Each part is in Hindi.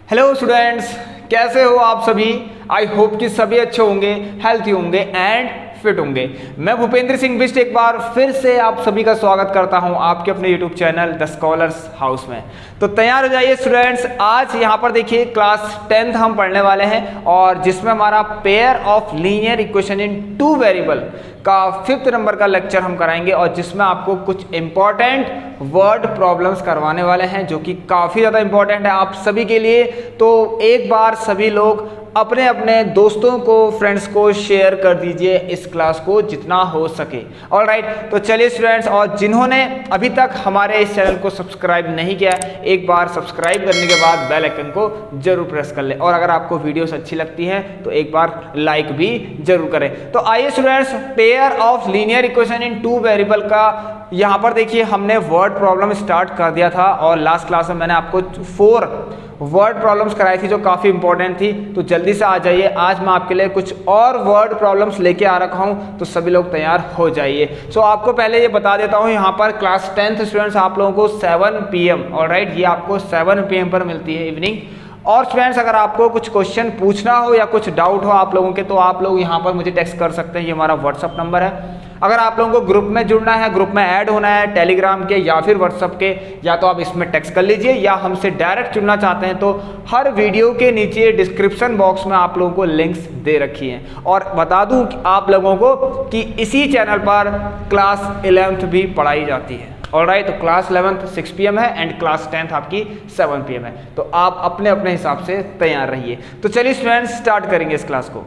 हेलो स्टूडेंट्स, कैसे हो आप सभी। आई होप कि सभी अच्छे होंगे, हेल्थी होंगे एंड फिट होंगे। मैं भूपेंद्र सिंह बिष्ट एक बार फिर से आप सभी का स्वागत करता हूं आपके अपने YouTube channel the scholars house में। तो तैयार हो जाइए स्टूडेंट्स। आज यहां पर देखिए क्लास 10th हम पढ़ने वाले हैं और जिसमें हमारा pair of linear equation in two variable का 5th नंबर का लेक्चर हम कराएंगे और जिसमें आपको कुछ इंपॉर्टेंट वर्ड प्रॉब्लम्स करवाने वाले हैं जो कि काफ़ी ज़्यादा इंपॉर्टेंट है आप सभी के लिए। तो एक बार सभी लोग अपने अपने दोस्तों को, फ्रेंड्स को शेयर कर दीजिए इस क्लास को जितना हो सके। ऑलराइट, तो चलिए स्टूडेंट्स, और जिन्होंने अभी तक हमारे इस चैनल को सब्सक्राइब नहीं किया है एक बार सब्सक्राइब करने के बाद बेल आइकन को जरूर प्रेस कर ले और अगर आपको वीडियोस अच्छी लगती हैं तो एक बार लाइक भी जरूर करें। तो आइए students, pair of linear equation in two variable का यहाँ पर देखिए हमने वर्ड प्रॉब्लम स्टार्ट कर दिया था और लास्ट क्लास में मैंने आपको 4 वर्ड प्रॉब्लम्स कराई थी जो काफ़ी इंपॉर्टेंट थी। तो जल्दी से आ जाइए, आज मैं आपके लिए कुछ और वर्ड प्रॉब्लम्स लेके आ रखा हूँ, तो सभी लोग तैयार हो जाइए। सो आपको पहले ये बता देता हूँ, यहाँ पर क्लास 10th स्टूडेंट्स आप लोगों को 7 PM ऑलराइट, ये आपको 7 PM पर मिलती है इवनिंग। और स्टूडेंट्स अगर आपको कुछ क्वेश्चन पूछना हो या कुछ डाउट हो आप लोगों के तो आप लोग यहाँ पर मुझे टेक्स्ट कर सकते हैं, ये हमारा व्हाट्सअप नंबर है। अगर आप लोगों को ग्रुप में जुड़ना है, ग्रुप में ऐड होना है टेलीग्राम के या फिर व्हाट्सअप के, या तो आप इसमें टेक्स्ट कर लीजिए या हमसे डायरेक्ट जुड़ना चाहते हैं तो हर वीडियो के नीचे डिस्क्रिप्शन बॉक्स में आप लोगों को लिंक्स दे रखी हैं। और बता दूं कि आप लोगों को कि इसी चैनल पर क्लास 11th भी पढ़ाई जाती है। ऑलराइट, तो क्लास 11th 6 PM है एंड क्लास 10th आपकी 7 PM है। तो आप अपने अपने हिसाब से तैयार रहिए। तो चलिए स्टूडेंट्स स्टार्ट करेंगे इस क्लास को।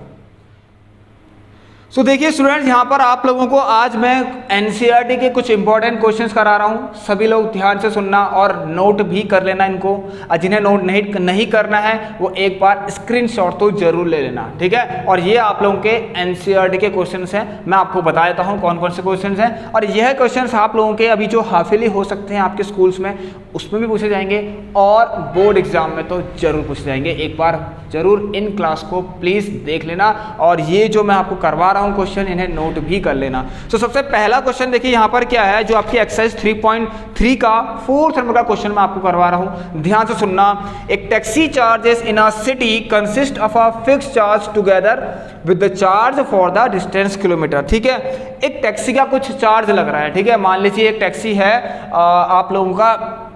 सो देखिए स्टूडेंट्स, यहाँ पर आप लोगों को आज मैं एनसीईआरटी के कुछ इंपॉर्टेंट क्वेश्चंस करा रहा हूँ। सभी लोग ध्यान से सुनना और नोट भी कर लेना इनको, और जिन्हें नोट नहीं करना है वो एक बार स्क्रीनशॉट तो जरूर ले लेना, ठीक है। और ये आप लोगों के एनसीईआरटी के क्वेश्चंस हैं, मैं आपको बता देता हूँ कौन कौन से क्वेश्चंस हैं। और यह क्वेश्चंस आप लोगों के अभी जो हाफिली हो सकते हैं आपके स्कूल्स में उसमें भी पूछे जाएंगे और बोर्ड एग्जाम में तो जरूर पूछे जाएंगे। एक बार जरूर इन क्लास को प्लीज देख लेना और ये जो मैं आपको करवा रहा हूं क्वेश्चन इन्हें नोट भी कर लेना। तो सबसे पहला क्वेश्चन देखिए यहाँ पर क्या है, जो आपकी एक्सरसाइज 3.3 का 4th नंबर का क्वेश्चन मैं आपको करवा रहा हूं, ध्यान से सुनना। एक taxi charges in a city consist of a fixed charge together with the charge for the distance kilometre. ठीक है, एक टैक्सी का कुछ चार्ज लग रहा है, ठीक है। मान लीजिए एक टैक्सी है आप लोगों का,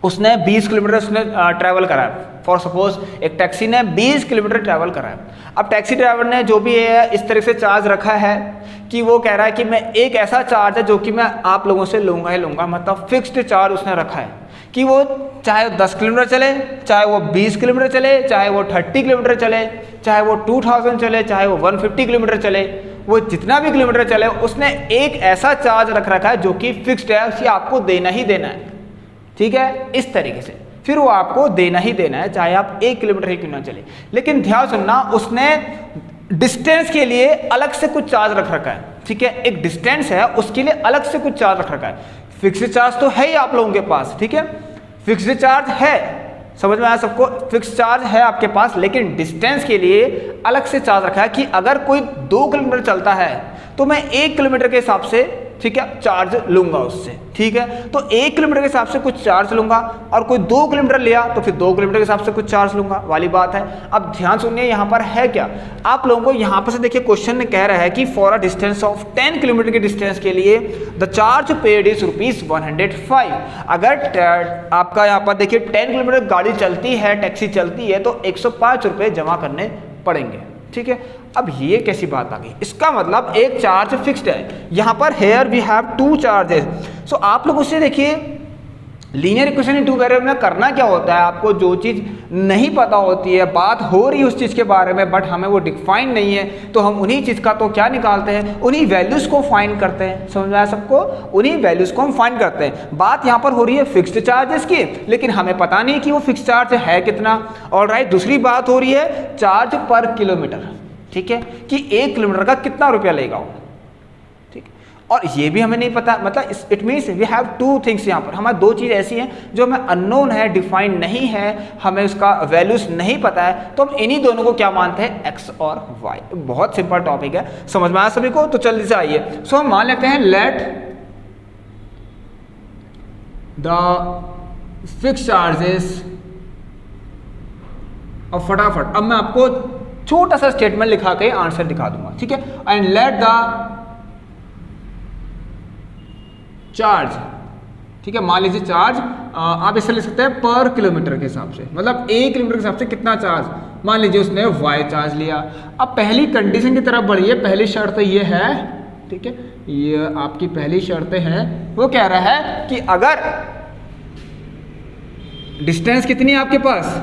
उसने 20 किलोमीटर उसने ट्रैवल करा है। फॉर सपोज एक टैक्सी ने 20 किलोमीटर ट्रैवल करा है। अब टैक्सी ड्राइवर ने जो भी है इस तरह से चार्ज रखा है कि वो कह रहा है कि मैं एक ऐसा चार्ज है जो कि मैं आप लोगों से लूंगा ही लूंगा, मतलब फिक्स्ड चार्ज उसने रखा है कि वो चाहे 10 किलोमीटर चले, चाहे वो 20 किलोमीटर चले, चाहे वो 30 किलोमीटर चले, चाहे वो 2000 चले, चाहे वो 150 किलोमीटर चले, वो जितना भी किलोमीटर चले उसने एक ऐसा चार्ज रख रखा है जो कि फिक्स्ड है, उसे आपको देना ही देना है, ठीक है। इस तरीके से फिर वो आपको देना ही देना है, चाहे आप 1 किलोमीटर ही क्यों ना चले। लेकिन ध्यान सुनना, उसने डिस्टेंस के लिए अलग से कुछ चार्ज रख रखा है, ठीक है। एक डिस्टेंस है उसके लिए अलग से कुछ चार्ज रख रखा है। फिक्स्ड चार्ज तो है ही आप लोगों के पास, ठीक है, फिक्स्ड चार्ज है, समझ में आया सबको। फिक्स्ड चार्ज है आपके पास, लेकिन डिस्टेंस के लिए अलग से चार्ज रखा है कि अगर कोई 2 किलोमीटर चलता है तो मैं 1 किलोमीटर के हिसाब से, ठीक है, चार्ज लूंगा उससे, ठीक है। तो 1 किलोमीटर के हिसाब से कुछ चार्ज लूंगा और कोई 2 किलोमीटर लिया तो फिर 2 किलोमीटर के हिसाब से कुछ चार्ज लूंगा वाली बात है। अब ध्यान सुनिए यहाँ पर है क्या, आप लोगों को यहाँ पर से देखिए क्वेश्चन में कह रहा है कि for a distance of 10 kilometre के डिस्टेंस के लिए द चार्ज पेड इज ₹105। अगर आपका यहाँ पर देखिए 10 किलोमीटर गाड़ी चलती है, टैक्सी चलती है तो 105 रुपये जमा करने पड़ेंगे, ठीक है। अब ये कैसी बात आ गई, इसका मतलब एक चार्ज फिक्स्ड है। यहाँ पर हेयर वी हैव 2 चार्जेस। सो आप लोग उससे देखिए linear equation in two variable में करना क्या होता है, आपको जो चीज़ नहीं पता होती है, बात हो रही है उस चीज़ के बारे में बट हमें वो डिफाइन नहीं है, तो हम उन्हीं चीज़ का तो क्या निकालते हैं, उन्हीं वैल्यूज़ को फाइंड करते हैं। समझ में आया सबको, उन्हीं वैल्यूज़ को हम फाइंड करते हैं। बात यहाँ पर हो रही है फिक्स्ड चार्जेस की, लेकिन हमें पता नहीं कि वो फिक्स्ड चार्ज है कितना। ऑलराइट, दूसरी बात हो रही है चार्ज पर किलोमीटर, ठीक है, कि 1 किलोमीटर का कितना रुपया लेगा वो, ठीक। और ये भी हमें नहीं पता, मतलब it means we have 2 things. यहाँ पर हमारी 2 चीज़ ऐसी हैं जो हमें अननोन है, डिफाइंड नहीं है, हमें उसका वैल्यूज नहीं पता है, तो हम इन्हीं दोनों को क्या मानते हैं, एक्स और वाई। बहुत सिंपल टॉपिक है, समझ में आया सभी को। तो जल्दी से आइए। सो हम मान लेते हैं लेट द फिक्स्ड चार्जेस और फटाफट अब मैं आपको छोटा सा स्टेटमेंट लिखा के आंसर दिखा दूंगा, ठीक है। एंड लेट द चार्ज, ठीक है, मान लीजिए चार्ज आप इससे ले सकते हैं पर किलोमीटर के हिसाब से, मतलब 1 किलोमीटर के हिसाब से कितना चार्ज, मान लीजिए उसने y चार्ज लिया। अब पहली कंडीशन की तरफ बढ़िए, पहली शर्त ये है, ठीक है, ये आपकी पहली शर्त है, वो कह रहा है कि अगर डिस्टेंस कितनी है आपके पास,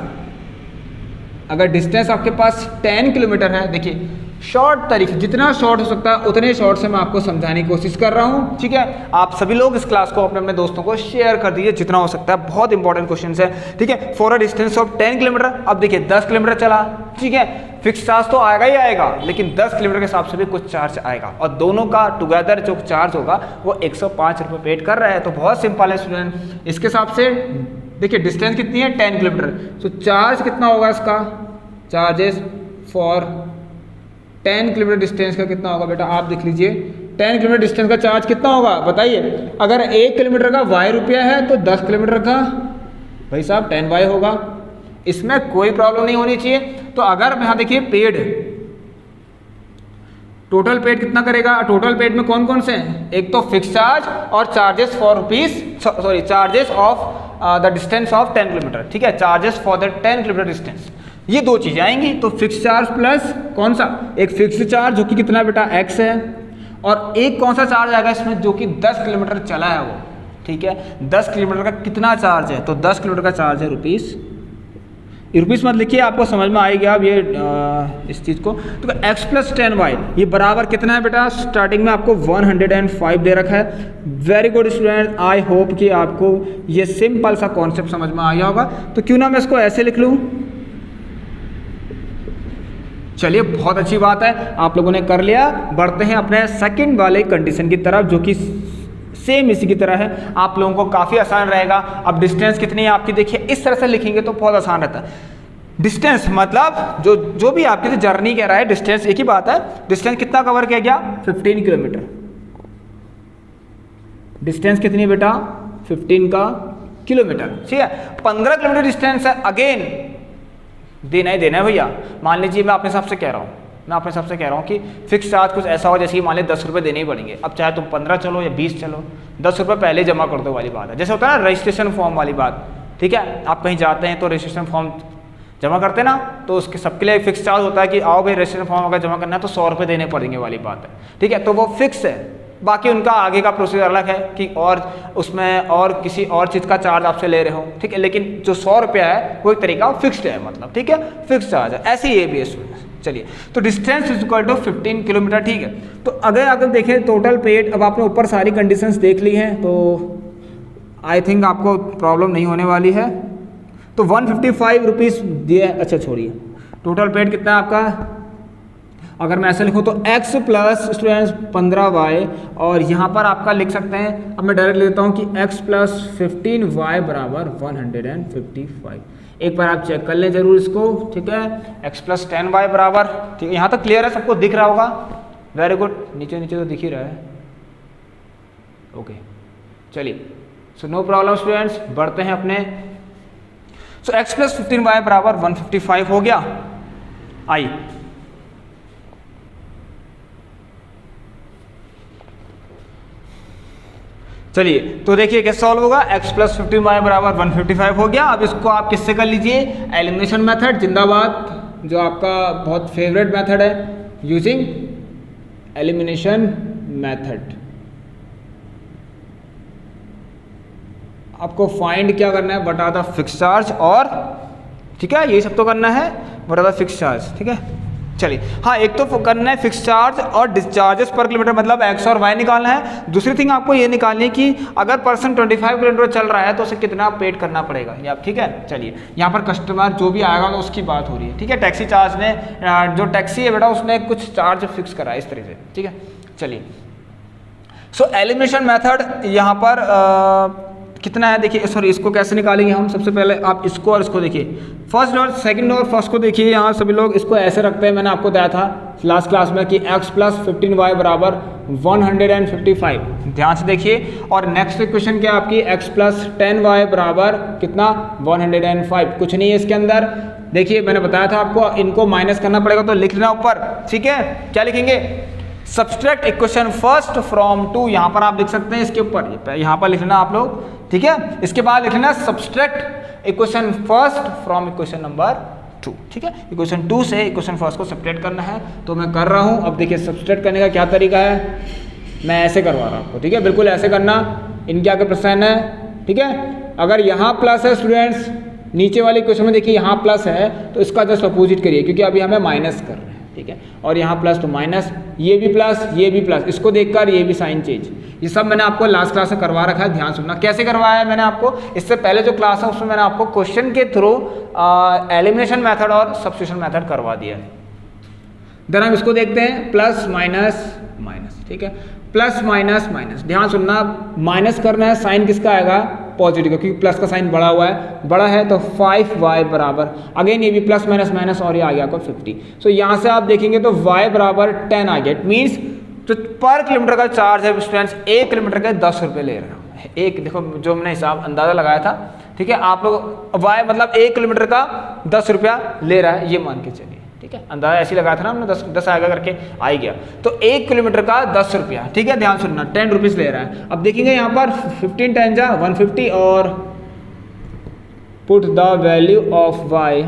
अगर डिस्टेंस आपके पास 10 किलोमीटर है, देखिए शॉर्ट तरीके, जितना शॉर्ट हो सकता है उतने शॉर्ट से मैं आपको समझाने की कोशिश कर रहा हूँ, ठीक है। आप सभी लोग इस क्लास को अपने अपने दोस्तों को शेयर कर दीजिए जितना हो सकता है, बहुत इंपॉर्टेंट क्वेश्चन है, ठीक है। For a distance of 10 kilometre, अब देखिए 10 किलोमीटर चला, ठीक है, फिक्स चार्ज तो आएगा ही आएगा, लेकिन 10 किलोमीटर के हिसाब से भी कुछ चार्ज आएगा, और दोनों का टुगेदर जो चार्ज होगा वो 105 रुपये पेड कर रहा है। तो बहुत सिंपल है स्टूडेंट, इसके हिसाब से देखिए डिस्टेंस कितनी है 10 किलोमीटर, तो चार्ज कितना होगा इसका, चार्जेस फॉर 10 किलोमीटर डिस्टेंस का कितना होगा बेटा, आप देख लीजिए 10 किलोमीटर डिस्टेंस का चार्ज कितना होगा बताइए। अगर 1 किलोमीटर का y रुपया है तो 10 किलोमीटर का भाई साहब 10y होगा, इसमें कोई प्रॉब्लम नहीं होनी चाहिए। तो अगर यहाँ देखिए पेड, टोटल पेड कितना करेगा, टोटल पेड में कौन कौन से हैं, एक तो फिक्स चार्ज और charges for charges of the distance of 10 kilometre, ठीक है, charges for the 10 kilometre distance, ये दो चीजें आएंगी। तो फिक्स चार्ज प्लस कौन सा, एक फिक्स चार्ज जो कि कितना बेटा x है, और एक कौन सा चार्ज आएगा इसमें जो कि 10 किलोमीटर चला है वो, ठीक है, 10 किलोमीटर का कितना चार्ज है, तो 10 किलोमीटर का चार्ज है रुपीस मत लिखिए, आपको समझ में आएगा अब ये इस चीज़ को। तो x प्लस 10y ये बराबर कितना है बेटा, स्टार्टिंग में आपको 105 दे रखा है। Very good student, I hope कि आपको ये सिंपल सा कॉन्सेप्ट समझ में आ गया होगा। तो क्यों ना मैं इसको ऐसे लिख लूँ, चलिए बहुत अच्छी बात है, आप लोगों ने कर लिया। बढ़ते हैं अपने सेकंड वाले कंडीशन की तरफ जो कि सेम इसी की तरह है, आप लोगों को काफ़ी आसान रहेगा। अब डिस्टेंस कितनी है आपकी, देखिए इस तरह से लिखेंगे तो बहुत आसान रहता है। डिस्टेंस मतलब जो भी आपकी जर्नी कह रहा है, डिस्टेंस एक ही बात है, डिस्टेंस कितना कवर किया गया 15 किलोमीटर, डिस्टेंस कितनी है बेटा 15 का किलोमीटर, ठीक है। 15 किलोमीटर डिस्टेंस है, अगेन देना ही देना है भैया। मान लीजिए मैं अपने हिसाब से कह रहा हूँ कि फिक्स चार्ज कुछ ऐसा हो जैसे कि मान लीजिए 10 रुपये देने ही पड़ेंगे। अब चाहे तुम 15 चलो या 20 चलो, 10 रुपये पहले जमा कर दो वाली बात है। जैसे होता है ना रजिस्ट्रेशन फॉर्म वाली बात, ठीक है, आप कहीं जाते हैं तो रजिस्ट्रेशन फॉर्म जमा करते ना, तो उसके सबके लिए फिक्स चार्ज होता है कि आओ भाई रजिस्ट्रेशन फॉर्म अगर जमा करना है तो 100 रुपये देने पड़ेंगे वाली बात है, ठीक है। तो वो फिक्स है, बाकी उनका आगे का प्रोसीजर अलग है कि और उसमें और किसी और चीज़ का चार्ज आपसे ले रहे हो, ठीक है, लेकिन जो 100 रुपया है वो एक तरीका फिक्स्ड है, मतलब ठीक है, फिक्स चार्ज है। ऐसे ही ये भी है। चलिए, तो distance is equal to 15 kilometre, ठीक है। तो अगर देखें टोटल पेड, अब आपने ऊपर सारी कंडीशंस देख ली हैं तो आई थिंक आपको प्रॉब्लम नहीं होने वाली है। तो 155 रुपीज़ दिए, अच्छा छोड़िए, टोटल पेड कितना है आपका, अगर मैं ऐसे लिखूँ तो x प्लस स्टूडेंट्स 15y, और यहाँ पर आपका लिख सकते हैं, अब मैं डायरेक्ट लेता हूँ कि x प्लस 15y बराबर 155। एक बार आप चेक कर लें जरूर इसको, ठीक है। x प्लस 10y बराबर, ठीक है, यहाँ तक क्लियर है, सबको दिख रहा होगा, वेरी गुड, नीचे तो दिख ही रहा है, ओके। चलिए, सो नो प्रॉब्लम स्टूडेंट्स, बढ़ते हैं अपने। सो x प्लस 15y बराबर 155 हो गया। आई चलिए, तो देखिए कैसे सॉल्व होगा, x प्लस 15y बराबर 155 हो गया। अब इसको आप किससे कर लीजिए, एलिमिनेशन मेथड जिंदाबाद, जो आपका बहुत फेवरेट मेथड है, यूजिंग एलिमिनेशन मेथड। आपको फाइंड क्या करना है, बटा द फिक्स चार्ज, और ठीक है यही सब तो करना है, बटा द फिक्स चार्ज, ठीक है। चलिए, हाँ, एक तो करना है फिक्स चार्ज और डिस्चार्जेस पर किलोमीटर, मतलब x और y निकालना है। दूसरी थिंग आपको ये निकालनी है कि अगर पर्सन 25 किलोमीटर चल रहा है तो उसे कितना पेड करना पड़ेगा, या ठीक है। चलिए, यहाँ पर कस्टमर जो भी आएगा तो उसकी बात हो रही है, ठीक है। टैक्सी चार्ज ने, जो टैक्सी है बेटा उसने कुछ चार्ज फिक्स करा है इस तरह से, ठीक है। चलिए, सो एलिमिनेशन मैथड यहाँ पर कितना है देखिए, सॉरी इसको कैसे निकालेंगे हम, सबसे पहले आप इसको और इसको देखिए, फर्स्ट और सेकंड और फर्स्ट को देखिए, यहाँ सभी लोग इसको ऐसे रखते हैं, मैंने आपको बताया था लास्ट क्लास में कि x प्लस 15y बराबर 155, ध्यान से देखिए। और नेक्स्ट इक्वेशन क्या आपकी, x प्लस 10y बराबर कितना 105, कुछ नहीं है इसके अंदर, देखिए मैंने बताया था आपको इनको माइनस करना पड़ेगा तो लिख लेना ऊपर, ठीक है। क्या लिखेंगे, subtract equation first from two, यहाँ पर आप लिख सकते हैं, इसके ऊपर यहाँ पर लिख लेना आप लोग, ठीक है। इसके बाद लिख लेना subtract equation first from equation number 2, ठीक है। इक्वेशन 2 से इक्वेशन फर्स्ट को सब्ट्रैक्ट करना है, तो मैं कर रहा हूँ। अब देखिए सब्ट्रैक्ट करने का क्या तरीका है, मैं ऐसे करवा रहा हूँ आपको, ठीक है, बिल्कुल ऐसे करना, इनके आगे प्लस साइन है, ठीक है। अगर यहाँ प्लस है स्टूडेंट्स, नीचे वाले इक्वेशन में देखिए यहाँ प्लस है, तो इसका जस्ट अपोजिट करिए, क्योंकि अभी हमें माइनस कर रहे हैं, ठीक है। और यहाँ प्लस तो माइनस, ये भी प्लस, ये भी प्लस, इसको देखकर ये भी साइन चेंज, ये सब मैंने आपको लास्ट क्लास में करवा रखा है, ध्यान सुनना। कैसे करवाया है मैंने आपको, इससे पहले जो क्लास है उसमें मैंने आपको क्वेश्चन के थ्रू एलिमिनेशन मेथड और सब्स्टिट्यूशन मेथड करवा दिया है। देन हम इसको देखते हैं, प्लस माइनस माइनस, ठीक है, प्लस माइनस माइनस, ध्यान सुनना, माइनस करना है, साइन किसका आएगा, पॉजिटिव का, क्योंकि प्लस का साइन बड़ा हुआ है, बड़ा है तो 5y बराबर, अगेन ये भी प्लस माइनस माइनस और ये आ गया आपको 50। सो यहाँ से आप देखेंगे तो y बराबर 10 आ गया, इट मीन्स जो पर किलोमीटर का चार्ज है स्टूडेंट्स, 1 किलोमीटर के 10 रुपये ले रहे हैं। एक देखो जो हमने हिसाब अंदाजा लगाया था, ठीक है, आप लोग y मतलब 1 किलोमीटर का 10 रुपया ले रहा है, ये मान के चलिए, ठीक है, अंदाजा ऐसे लगाया था ना हमने, 10 आएगा करके आ ही गया, तो 1 किलोमीटर का 10 रुपया, ठीक है, ध्यान सुनना, 10 रुपीज़ ले रहा है। अब देखेंगे यहाँ पर 15 10 जा 150 और put the value of y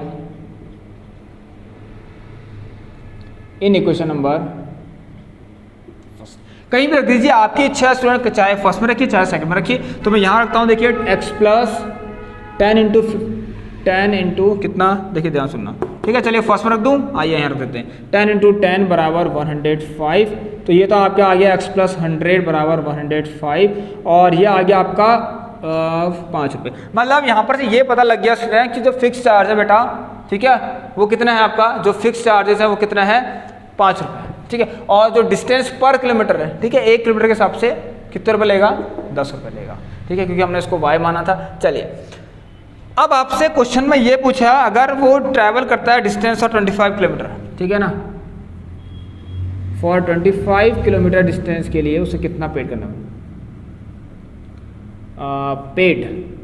in equation number, कहीं भी रख दीजिए, आपकी इच्छा है स्टूडेंट, चाहे फर्स्ट में रखिए चाहे सेकंड में रखिए, तो मैं यहाँ रखता हूँ, देखिए x प्लस 10 इंटू कितना, देखिए ध्यान सुनना, ठीक है, चलिए फर्स्ट में रख दूँ, आइए यहाँ रख देते हैं, 10 इंटू 10 बराबर 105, तो ये तो आपका आ गया x प्लस 100 बराबर 105, और ये आ गया आपका 5 रुपये। मतलब यहाँ पर से ये पता लग गया स्टूडेंट कि जो फिक्स चार्ज है बेटा, ठीक है, वो कितना है आपका, जो फिक्स चार्जेस है वो कितना है, 5 रुपये, ठीक है। और जो डिस्टेंस पर किलोमीटर है, ठीक है, 1 किलोमीटर के हिसाब से कितने रुपये लेगा, 10 रुपये लेगा, ठीक है, क्योंकि हमने इसको y माना था। चलिए अब आपसे क्वेश्चन में ये पूछा, अगर वो ट्रैवल करता है डिस्टेंस और 25 किलोमीटर, ठीक है ना, फॉर 25 किलोमीटर डिस्टेंस के लिए उसे कितना पेड करना है, पेड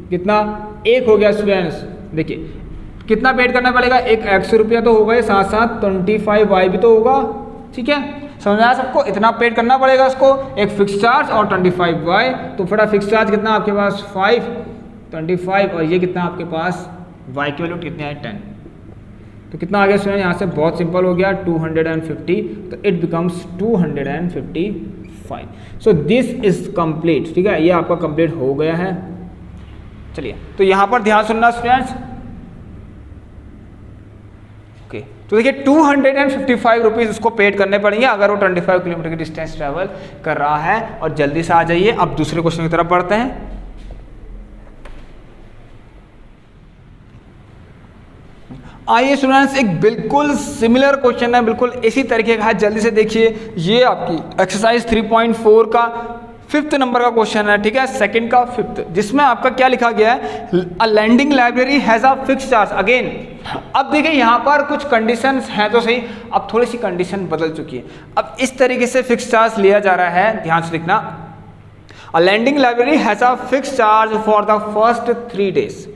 कितना, 1 हो गया स्टूडेंट्स, देखिए कितना पेड करना पड़ेगा, एक 100 रुपया तो होगा, साथ साथ 25y भी तो होगा, ठीक है, समझ में आया सबको, इतना पेड करना पड़ेगा उसको, एक फिक्स चार्ज और 25y, तो फटा फिक्स चार्ज कितना आपके पास 5, 25 और ये कितना आपके पास y की वैल्यू कितनी है 10, तो कितना आ गया स्टूडेंट, यहाँ से बहुत सिंपल हो गया 250, तो it becomes 255। So this is complete, ठीक है, ये आपका कंप्लीट हो गया है। चलिए तो यहाँ पर ध्यान सुनना स्टूडेंट्स, ओके, तो देखिए 255 रुपीज़ उसको पेड करने पड़ेंगे अगर वो 25 किलोमीटर की डिस्टेंस ट्रैवल कर रहा है। और जल्दी से आ जाइए, अब दूसरे क्वेश्चन की तरफ बढ़ते हैं। आइए स्टूडेंट्स, एक बिल्कुल सिमिलर क्वेश्चन है, बिल्कुल इसी तरीके का है, जल्दी से देखिए। ये आपकी एक्सरसाइज 3.4 का 5th नंबर का क्वेश्चन है, ठीक है, सेकंड का 5th, जिसमें आपका क्या लिखा गया है, a lending library has a fix charge. Again अब देखिए यहाँ पर कुछ कंडीशंस हैं तो सही, अब थोड़ी सी कंडीशन बदल चुकी है, अब इस तरीके से फिक्स चार्ज लिया जा रहा है, ध्यान से लिखना। A lending library has a fix charge for the first 3 days,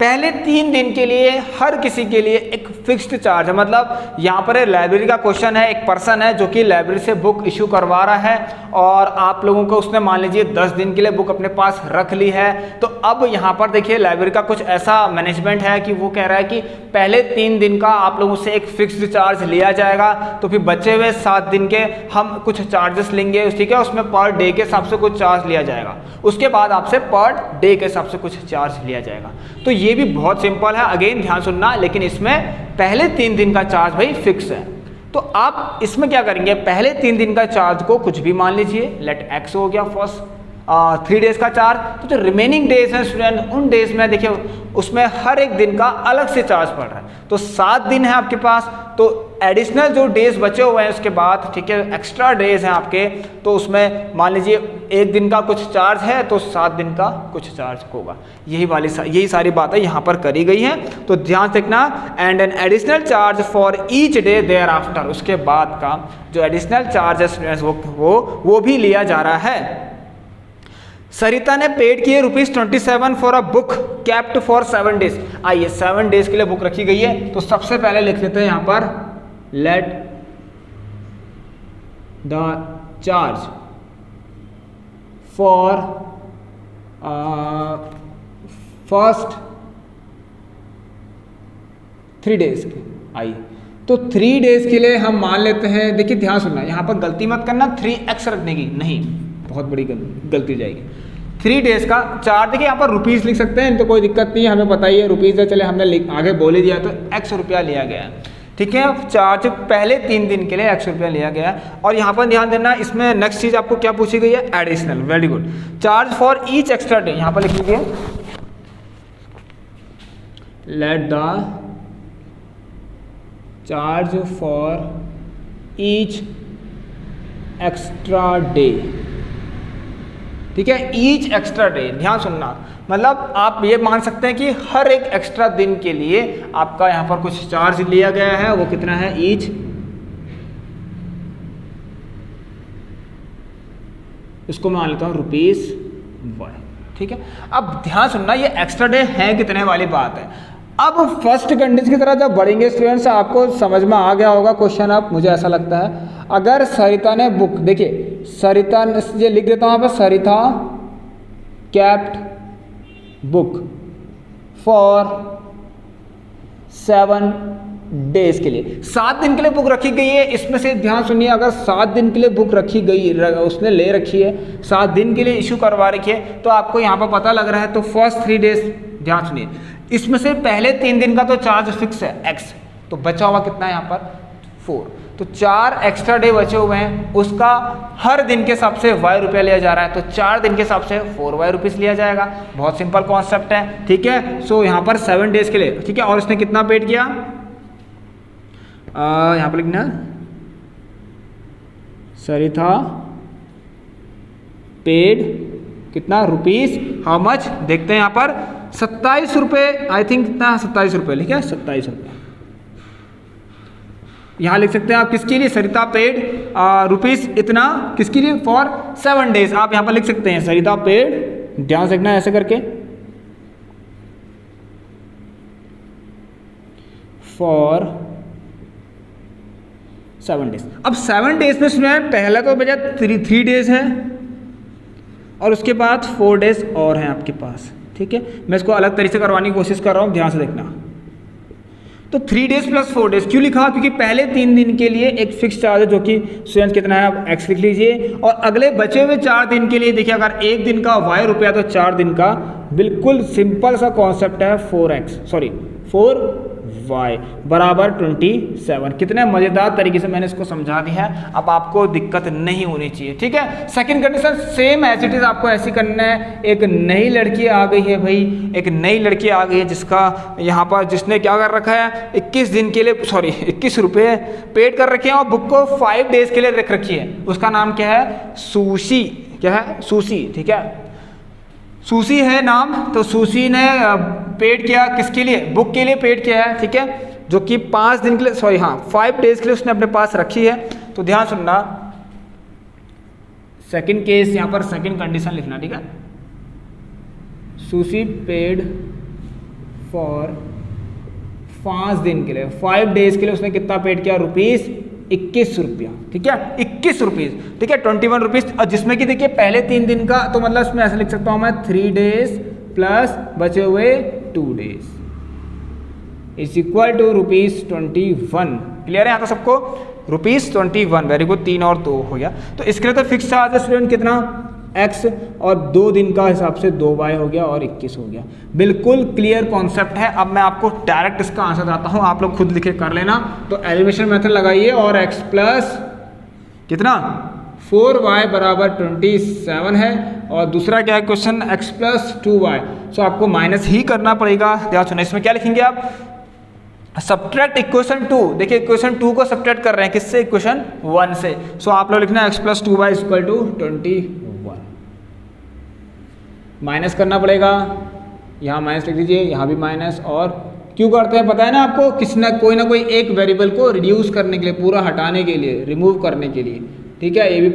पहले 3 दिन के लिए हर किसी के लिए एक फिक्स्ड चार्ज है। मतलब यहाँ पर लाइब्रेरी का क्वेश्चन है, एक पर्सन है जो कि लाइब्रेरी से बुक इशू करवा रहा है और आप लोगों को उसने मान लीजिए 10 दिन के लिए बुक अपने पास रख ली है। तो अब यहाँ पर देखिए लाइब्रेरी का कुछ ऐसा मैनेजमेंट है कि वो कह रहा है कि पहले 3 दिन का आप लोगों से एक फिक्स्ड चार्ज लिया जाएगा, तो फिर बचे हुए 7 दिन के हम कुछ चार्जेस लेंगे, ठीक है, उसमें पर डे के हिसाब से कुछ चार्ज लिया जाएगा, उसके बाद आपसे पर डे के हिसाब से कुछ चार्ज लिया जाएगा। तो ये भी बहुत सिंपल है, अगेन ध्यान सुनना, लेकिन इसमें पहले 3 दिन का चार्ज भाई फिक्स है। तो आप इसमें क्या करेंगे, पहले 3 दिन का चार्ज को कुछ भी मान लीजिए, लेट एक्स हो गया फर्स्ट, 3 डेज का चार्ज। तो जो रिमेनिंग डेज हैं स्टूडेंट, उन डेज में देखिए उसमें हर एक दिन का अलग से चार्ज पड़ रहा है। तो 7 दिन है आपके पास, तो एडिशनल जो डेज बचे हुए हैं उसके बाद, ठीक है, एक्स्ट्रा डेज हैं आपके, तो उसमें मान लीजिए एक दिन का कुछ चार्ज है तो 7 दिन का कुछ चार्ज होगा। यही सारी बातें यहाँ पर करी गई हैं, तो ध्यान से देखना। And an additional charge for each day thereafter, उसके बाद का जो एडिशनल चार्ज है स्टूडेंट्स वो भी लिया जा रहा है। सरिता ने पेड किए ₹27 for a book kept for 7 days. आइए 7 डेज के लिए बुक रखी गई है, तो सबसे पहले लिख लेते हैं यहाँ पर let the charge for first 3 days के। आइए तो 3 डेज के लिए हम मान लेते हैं, देखिए ध्यान सुनना, यहाँ पर गलती मत करना 3x रखने की, नहीं, बहुत बड़ी गलती हो जाएगी। 3 डेज का चार्ज, देखिए यहाँ पर रुपीस लिख सकते हैं, तो कोई दिक्कत नहीं है, हमें पता ही है रुपीस है, चले हमने आगे बोल ही दिया, तो x रुपया लिया गया है, ठीक है। चार्ज पहले 3 दिन के लिए x रुपया लिया गया है। और यहाँ पर ध्यान देना, इसमें नेक्स्ट चीज आपको क्या पूछी गई है, additional, very good. Charge for each extra day, यहाँ पर लिख लीजिए let the charge for each extra day, ठीक है, ईच एक्स्ट्रा डे। ध्यान सुनना, मतलब आप ये मान सकते हैं कि हर एक एक्स्ट्रा दिन के लिए आपका यहाँ पर कुछ चार्ज लिया गया है, वो कितना है, ईच, इसको मैं मान लेता हूँ ₹1, ठीक है। अब ध्यान सुनना, ये एक्स्ट्रा डे है कितने वाली बात है। अब फर्स्ट कंडीशन की तरह जब बढ़ेंगे स्टूडेंट्स, आपको समझ में आ गया होगा क्वेश्चन। अब मुझे ऐसा लगता है, अगर सरिता ने बुक, देखिए सरिता, ये लिख देता हूं यहाँ पर, सरिता कैप्ट बुक फॉर 7 डेज के लिए, 7 दिन के लिए बुक रखी गई है। इसमें से ध्यान सुनिए, अगर 7 दिन के लिए बुक रखी गई, उसने ले रखी है, 7 दिन के लिए इशू करवा रखी है, तो आपको यहाँ पर पता लग रहा है, तो फर्स्ट 3 डेज, ध्यान सुनिए, इसमें से पहले 3 दिन का तो चार्ज फिक्स है x, तो बचा हुआ कितना है यहाँ पर 4, तो 4 एक्स्ट्रा डे बचे हुए हैं, उसका हर दिन के हिसाब से y रुपया लिया जा रहा है, तो 4 दिन के हिसाब से 4y रुपीस लिया जाएगा। बहुत सिंपल कॉन्सेप्ट है, ठीक है। सो यहाँ पर 7 डेज के लिए, ठीक है। और इसने कितना पेड किया, यहाँ पर लिखना सरिता पेड कितना, रुपीस, हाउ मच, देखते हैं यहाँ पर 27 रुपये, आई थिंक कितना, 27 रुपये, ठीक है, 27 रुपये। यहाँ लिख सकते हैं आप किसके लिए, सरिता पेड रुपीस इतना, किसके लिए, फॉर 7 डेज। आप यहाँ पर लिख सकते हैं सरिता पेड, ध्यान से रखना ऐसे करके, फॉर 7 डेज। अब 7 डेज में सुना है, पहला तो बजा 3 डेज है और उसके बाद 4 डेज और हैं आपके पास, ठीक है। मैं इसको अलग तरीके से करवाने की कोशिश कर रहा हूँ, ध्यान से देखना। तो 3 डेज प्लस 4 डेज क्यों लिखा, क्योंकि पहले 3 दिन के लिए एक फिक्स चार्ज है जो कि स्टूडेंट्स कितना है, आप x लिख लीजिए, और अगले बचे हुए 4 दिन के लिए देखिए, अगर एक दिन का y रुपया तो 4 दिन का, बिल्कुल सिंपल सा कॉन्सेप्ट है, 4y बराबर 27। कितने मजेदार तरीके से मैंने इसको समझा दिया है, अब आपको दिक्कत नहीं होनी चाहिए, ठीक है। Second condition same as it is आपको ऐसी करना है। एक नई लड़की आ गई है भाई, एक नई लड़की आ गई है जिसका यहाँ पर, जिसने क्या कर रखा है, 21 दिन के लिए, 21 रुपये पेड कर रखे हैं और बुक को 5 डेज के लिए रख रखी है। उसका नाम क्या है, सूसी, क्या है, सूसी, ठीक है, सूसी है नाम। तो सूसी ने पेड किया किसके लिए, बुक के लिए पेड किया है, ठीक है, जो कि 5 दिन के लिए, 5 डेज के लिए उसने अपने पास रखी है। तो ध्यान सुनना, सेकंड केस यहाँ पर सेकंड कंडीशन लिखना, ठीक है। सूसी पेड फॉर 5 दिन के लिए, 5 डेज के लिए उसने कितना पेड किया, ₹21, ठीक है, 21 रुपीज, ठीक है, 21 रुपीज। और जिसमें कि देखिए पहले 3 दिन का, तो मतलब इसमें ऐसे लिख सकता हूं मैं 3 डेज प्लस बचे हुए 2 days is equal to ₹21। Clear है यहाँ तो सबको, ₹21, वेरी गुड, 3 और 2 हो गया। तो इसके लिए तो फिक्स चार्ज है स्टूडेंट कितना, x, और 2 दिन का हिसाब से 2y हो गया और 21 हो गया। बिल्कुल क्लियर कॉन्सेप्ट है। अब मैं आपको डायरेक्ट इसका आंसर बताता हूँ, आप लोग खुद लिखे कर लेना। तो एलिमिनेशन मेथड लगाइए और x प्लस कितना 4y बराबर 27 है, और दूसरा क्या है क्वेश्चन x+2y। सो आपको माइनस ही करना पड़ेगा। ध्यान सुना, इसमें क्या लिखेंगे आप, सब्ट्रैक्ट इक्वेशन 2। देखिए इक्वेशन 2 को सब्ट्रैक्ट कर रहे हैं किससे, इक्वेशन 1 से। सो आप लोग लिखना x+2y = 21। माइनस करना पड़ेगा, यहाँ माइनस लिख दीजिए, यहाँ भी माइनस। और क्यों करते हैं पता है ना आपको, किसी ना कोई एक वेरिएबल को रिड्यूस करने के लिए, पूरा हटाने के लिए, रिमूव करने के लिए, ठीक है। ए बी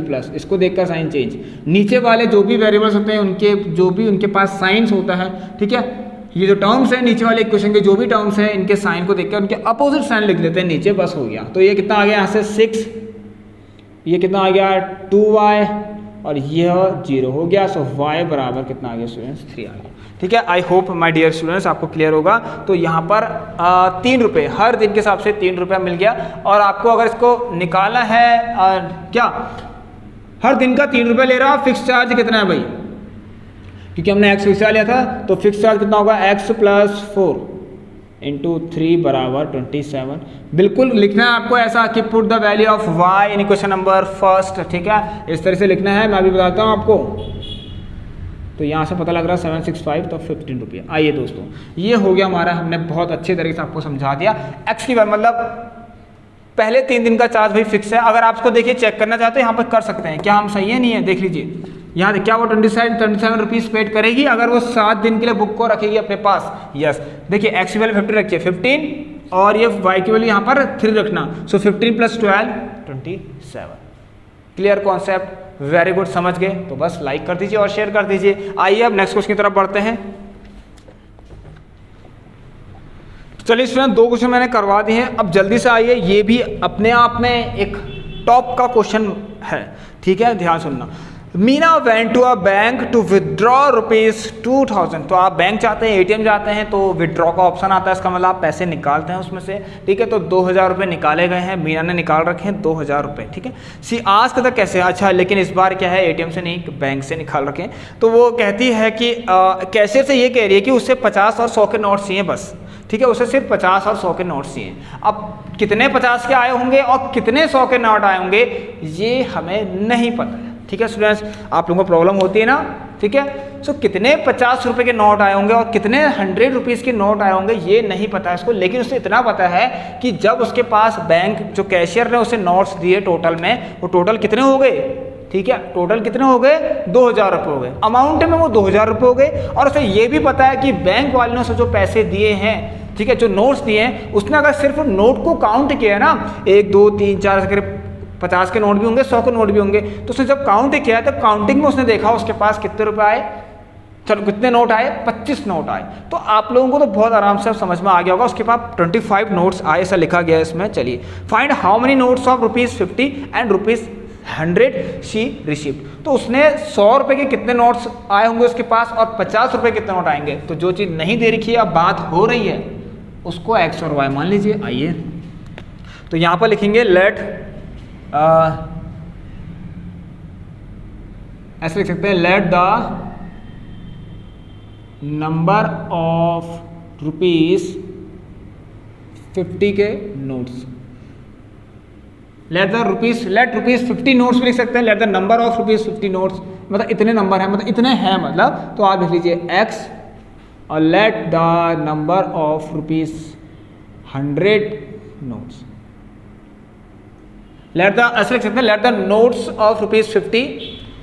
प्लस, इसको देखकर साइन चेंज। नीचे वाले जो भी वेरिएबल्स होते हैं उनके जो भी उनके पास साइंस होता है, ठीक है। ये जो टर्म्स है नीचे वाले इक्वेशन के जो भी टर्म्स हैं, इनके साइन को देखकर उनके अपोजिट साइन लिख लेते हैं नीचे, बस हो गया। तो ये कितना आ गया यहाँ से 6, ये कितना आ गया 2y, और यह 0 हो गया। सो y बराबर कितना आ गया स्टूडेंट्स, 3 आ गया। ठीक है, I hope my dear students आपको क्लियर होगा। तो यहाँ पर 3 रुपये हर दिन के हिसाब से 3 रुपया मिल गया। और आपको अगर इसको निकालना है क्या, हर दिन का 3 रुपये ले रहा है। फिक्स चार्ज कितना है भाई, क्योंकि हमने x फिक्स लिया था, तो फिक्स चार्ज कितना होगा, x+4 × 3 = 27। बिल्कुल लिखना है आपको ऐसा कि put the value of y in equation number first. ठीक है, इस तरह से लिखना है, मैं अभी बताता हूँ आपको। तो यहाँ से पता लग रहा है 765, तो 15 रुपये। आइए दोस्तों, ये हो गया हमारा, हमने बहुत अच्छे तरीके से आपको समझा दिया। x की वैल्यू मतलब पहले 3 दिन का चार्ज भाई फिक्स है। अगर आप इसको देखिए चेक करना चाहते हैं, यहाँ पर कर सकते हैं, क्या हम सही है नहीं है, देख लीजिए। यहाँ क्या वो 27 रुपीज़ पेड करेगी अगर वो 7 दिन के लिए बुक को रखेगी अपने पास। यस, देखिए x की वैल्यू 50 रखिए, 15, और ये y की वैल्यू यहाँ पर 3 रखना। सो 15 + 12 27। क्लियर कॉन्सेप्ट, वेरी गुड, समझ गए तो बस लाइक कर दीजिए और शेयर कर दीजिए। आइए अब नेक्स्ट क्वेश्चन की तरफ बढ़ते हैं। चलिए स्टूडेंट, 2 क्वेश्चन मैंने करवा दिए हैं, अब जल्दी से आइए। ये भी अपने आप में एक टॉप का क्वेश्चन है, ठीक है, ध्यान सुनना। Meena went to a bank to withdraw ₹2000। तो आप बैंक जाते हैं, ATM जाते हैं, तो विदड्रॉ का ऑप्शन आता है, इसका मतलब आप पैसे निकालते हैं उसमें से। ठीक है, तो 2000 रुपये निकाले गए हैं, मीना ने निकाल रखे हैं 2000 रुपये। ठीक है, सी आज तक कैसे, अच्छा लेकिन इस बार क्या है, ATM से नहीं, बैंक से निकाल रखे हैं। तो वो कहती है कि कैशियर से ये कह रही है कि उससे 50 और 100 के नोट चाहिए बस। ठीक है, उसे सिर्फ 50 और 100 के नोट चाहिए। अब कितने 50 के आए होंगे और कितने 100 के नोट आए होंगे, ये हमें नहीं पता है। ठीक है स्टूडेंट्स, आप लोगों को प्रॉब्लम होती है ना। ठीक है, सो कितने 50 रुपये के नोट आए होंगे और कितने 100 रुपीज़ के नोट आए होंगे, ये नहीं पता है उसको। लेकिन उसे इतना पता है कि जब उसके पास बैंक जो कैशियर ने उसे नोट्स दिए टोटल में, वो टोटल कितने हो गए, ठीक है, टोटल कितने हो गए, 2000 रुपये हो गए। अमाउंट में वो 2000 रुपये हो गए। और उसे ये भी पता है कि बैंक वाले ने उसे जो पैसे दिए हैं, ठीक है, जो नोट्स दिए हैं, उसने अगर सिर्फ नोट को काउंट किया है ना, 1 2 3 4 अगर 50 के नोट भी होंगे, 100 के नोट भी होंगे, तो उसने जब काउंट किया तो काउंटिंग में उसने देखा उसके पास कितने रुपए आए, चलो कितने नोट आए, 25 नोट आए। तो आप लोगों को तो बहुत आराम से समझ में आ गया होगा, उसके पास 25 नोट्स आए, ऐसा लिखा गया है इसमें। चलिए, find how many notes of ₹50 and ₹100 she received. तो उसने 100 रुपये के कितने नोट्स आए होंगे उसके पास और 50 रुपये कितने नोट आएंगे। तो जो चीज़ नहीं दे रखी है, अब बात हो रही है, उसको x और y मान लीजिए। आइए, तो यहाँ पर लिखेंगे लेट, ऐसे लिख सकते हैं, लेट द नंबर ऑफ ₹50 के नोट्स, लेट ₹50 नोट्स भी लिख सकते हैं। Let the number of ₹50 notes, मतलब इतने नंबर है, मतलब इतने हैं, मतलब तो आप लिख लीजिए x, और let the number of ₹100 notes, let the, ऐसे लिख सकते हैं, लेट द नोट्स ऑफ ₹50,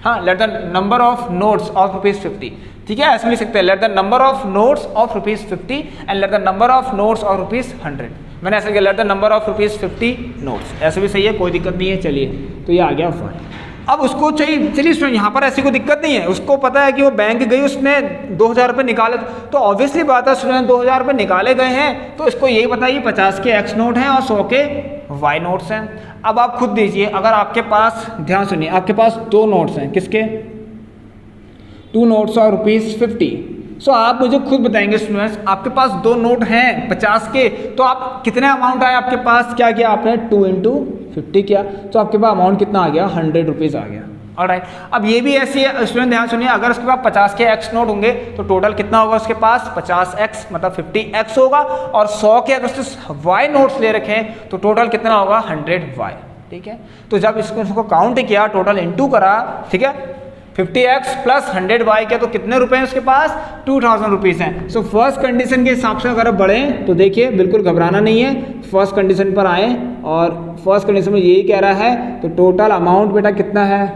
हाँ, let the number of notes of ₹50। ठीक है, ऐसे लिख सकते हैं, let the number of notes of ₹50 and let the number of notes of ₹100। मैंने ऐसे किया, let the number of ₹50 notes, ऐसे भी सही है, कोई दिक्कत नहीं है। चलिए, तो ये आ गया फॉर्म। अब उसको चाहिए, चलिए स्टूडेंट, यहाँ पर ऐसी कोई दिक्कत नहीं है, उसको पता है कि वो बैंक गई, उसने 2000 रुपये निकाले, तो ऑब्वियसली बात है स्टूडेंट, 2000 रुपये निकाले गए हैं, तो इसको यही बताइए 50 के x नोट हैं और 100 के y नोट्स हैं। अब आप खुद दीजिए, अगर आपके पास, ध्यान सुनिए, आपके पास 2 नोट्स हैं, किसके, 2 नोट्स और ₹50। सो आप मुझे खुद बताएंगे स्टूडेंट्स, आपके पास 2 नोट हैं 50 के, तो आप कितने अमाउंट आए आपके पास, क्या किया आपने, 2 × 50 किया, तो आपके पास अमाउंट कितना आ गया, 100 रुपीज़ आ गया। ऑलराइट, अब ये भी ऐसी है स्टूडेंट, ध्यान सुनिए, अगर उसके पास 50 के x नोट होंगे तो टोटल कितना होगा उसके पास, 50x मतलब 50x होगा, और 100 के अगर उसने y नोट्स ले रखे हैं तो टोटल कितना होगा, 100y। ठीक है, तो जब इसको काउंट किया, टोटल इंटू करा, ठीक है, 50x प्लस 100y क्या, तो कितने रुपए हैं उसके पास, 2000 रुपीज़ हैं। सो फर्स्ट कंडीशन के हिसाब से अगर आप बढ़ें तो देखिए बिल्कुल घबराना नहीं है, फर्स्ट कंडीशन पर आए और फर्स्ट कंडीशन में यही कह रहा है, तो टोटल अमाउंट बेटा कितना है,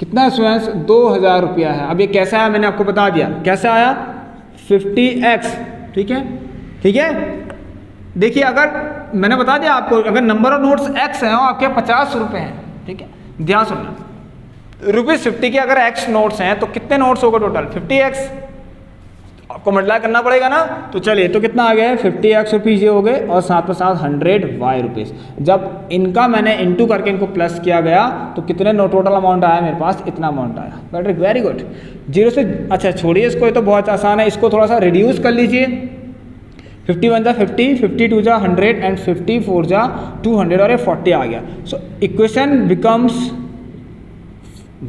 कितना स्टूडेंट्स, 2000 रुपया है। अब ये कैसा आया मैंने आपको बता दिया, कैसे आया, 50x, ठीक है, ठीक है। देखिए अगर मैंने बता दिया आपको, अगर नंबर ऑफ नोट्स x हैं और आपके 50 रुपए हैं, ठीक है, ध्यान सुनना, ₹50 के अगर x नोट्स हैं तो कितने नोट्स होगा टोटल, 50x, आपको मल्टीप्लाई करना पड़ेगा ना। तो चलिए, तो कितना आ गया है, 50x रुपीज़ ये हो गए और साथ में साथ 100y रुपीज़। जब इनका मैंने इंटू करके इनको प्लस किया गया तो कितने टोटल अमाउंट आया मेरे पास, इतना अमाउंट आया। बट वेरी गुड, जीरो से, अच्छा छोड़िए इसको, ये तो बहुत आसान है, इसको थोड़ा सा रिड्यूस कर लीजिए। 51 जा 50, 52 जा 100 एंड 54 जा 200 और ये 40 आ गया। So equation becomes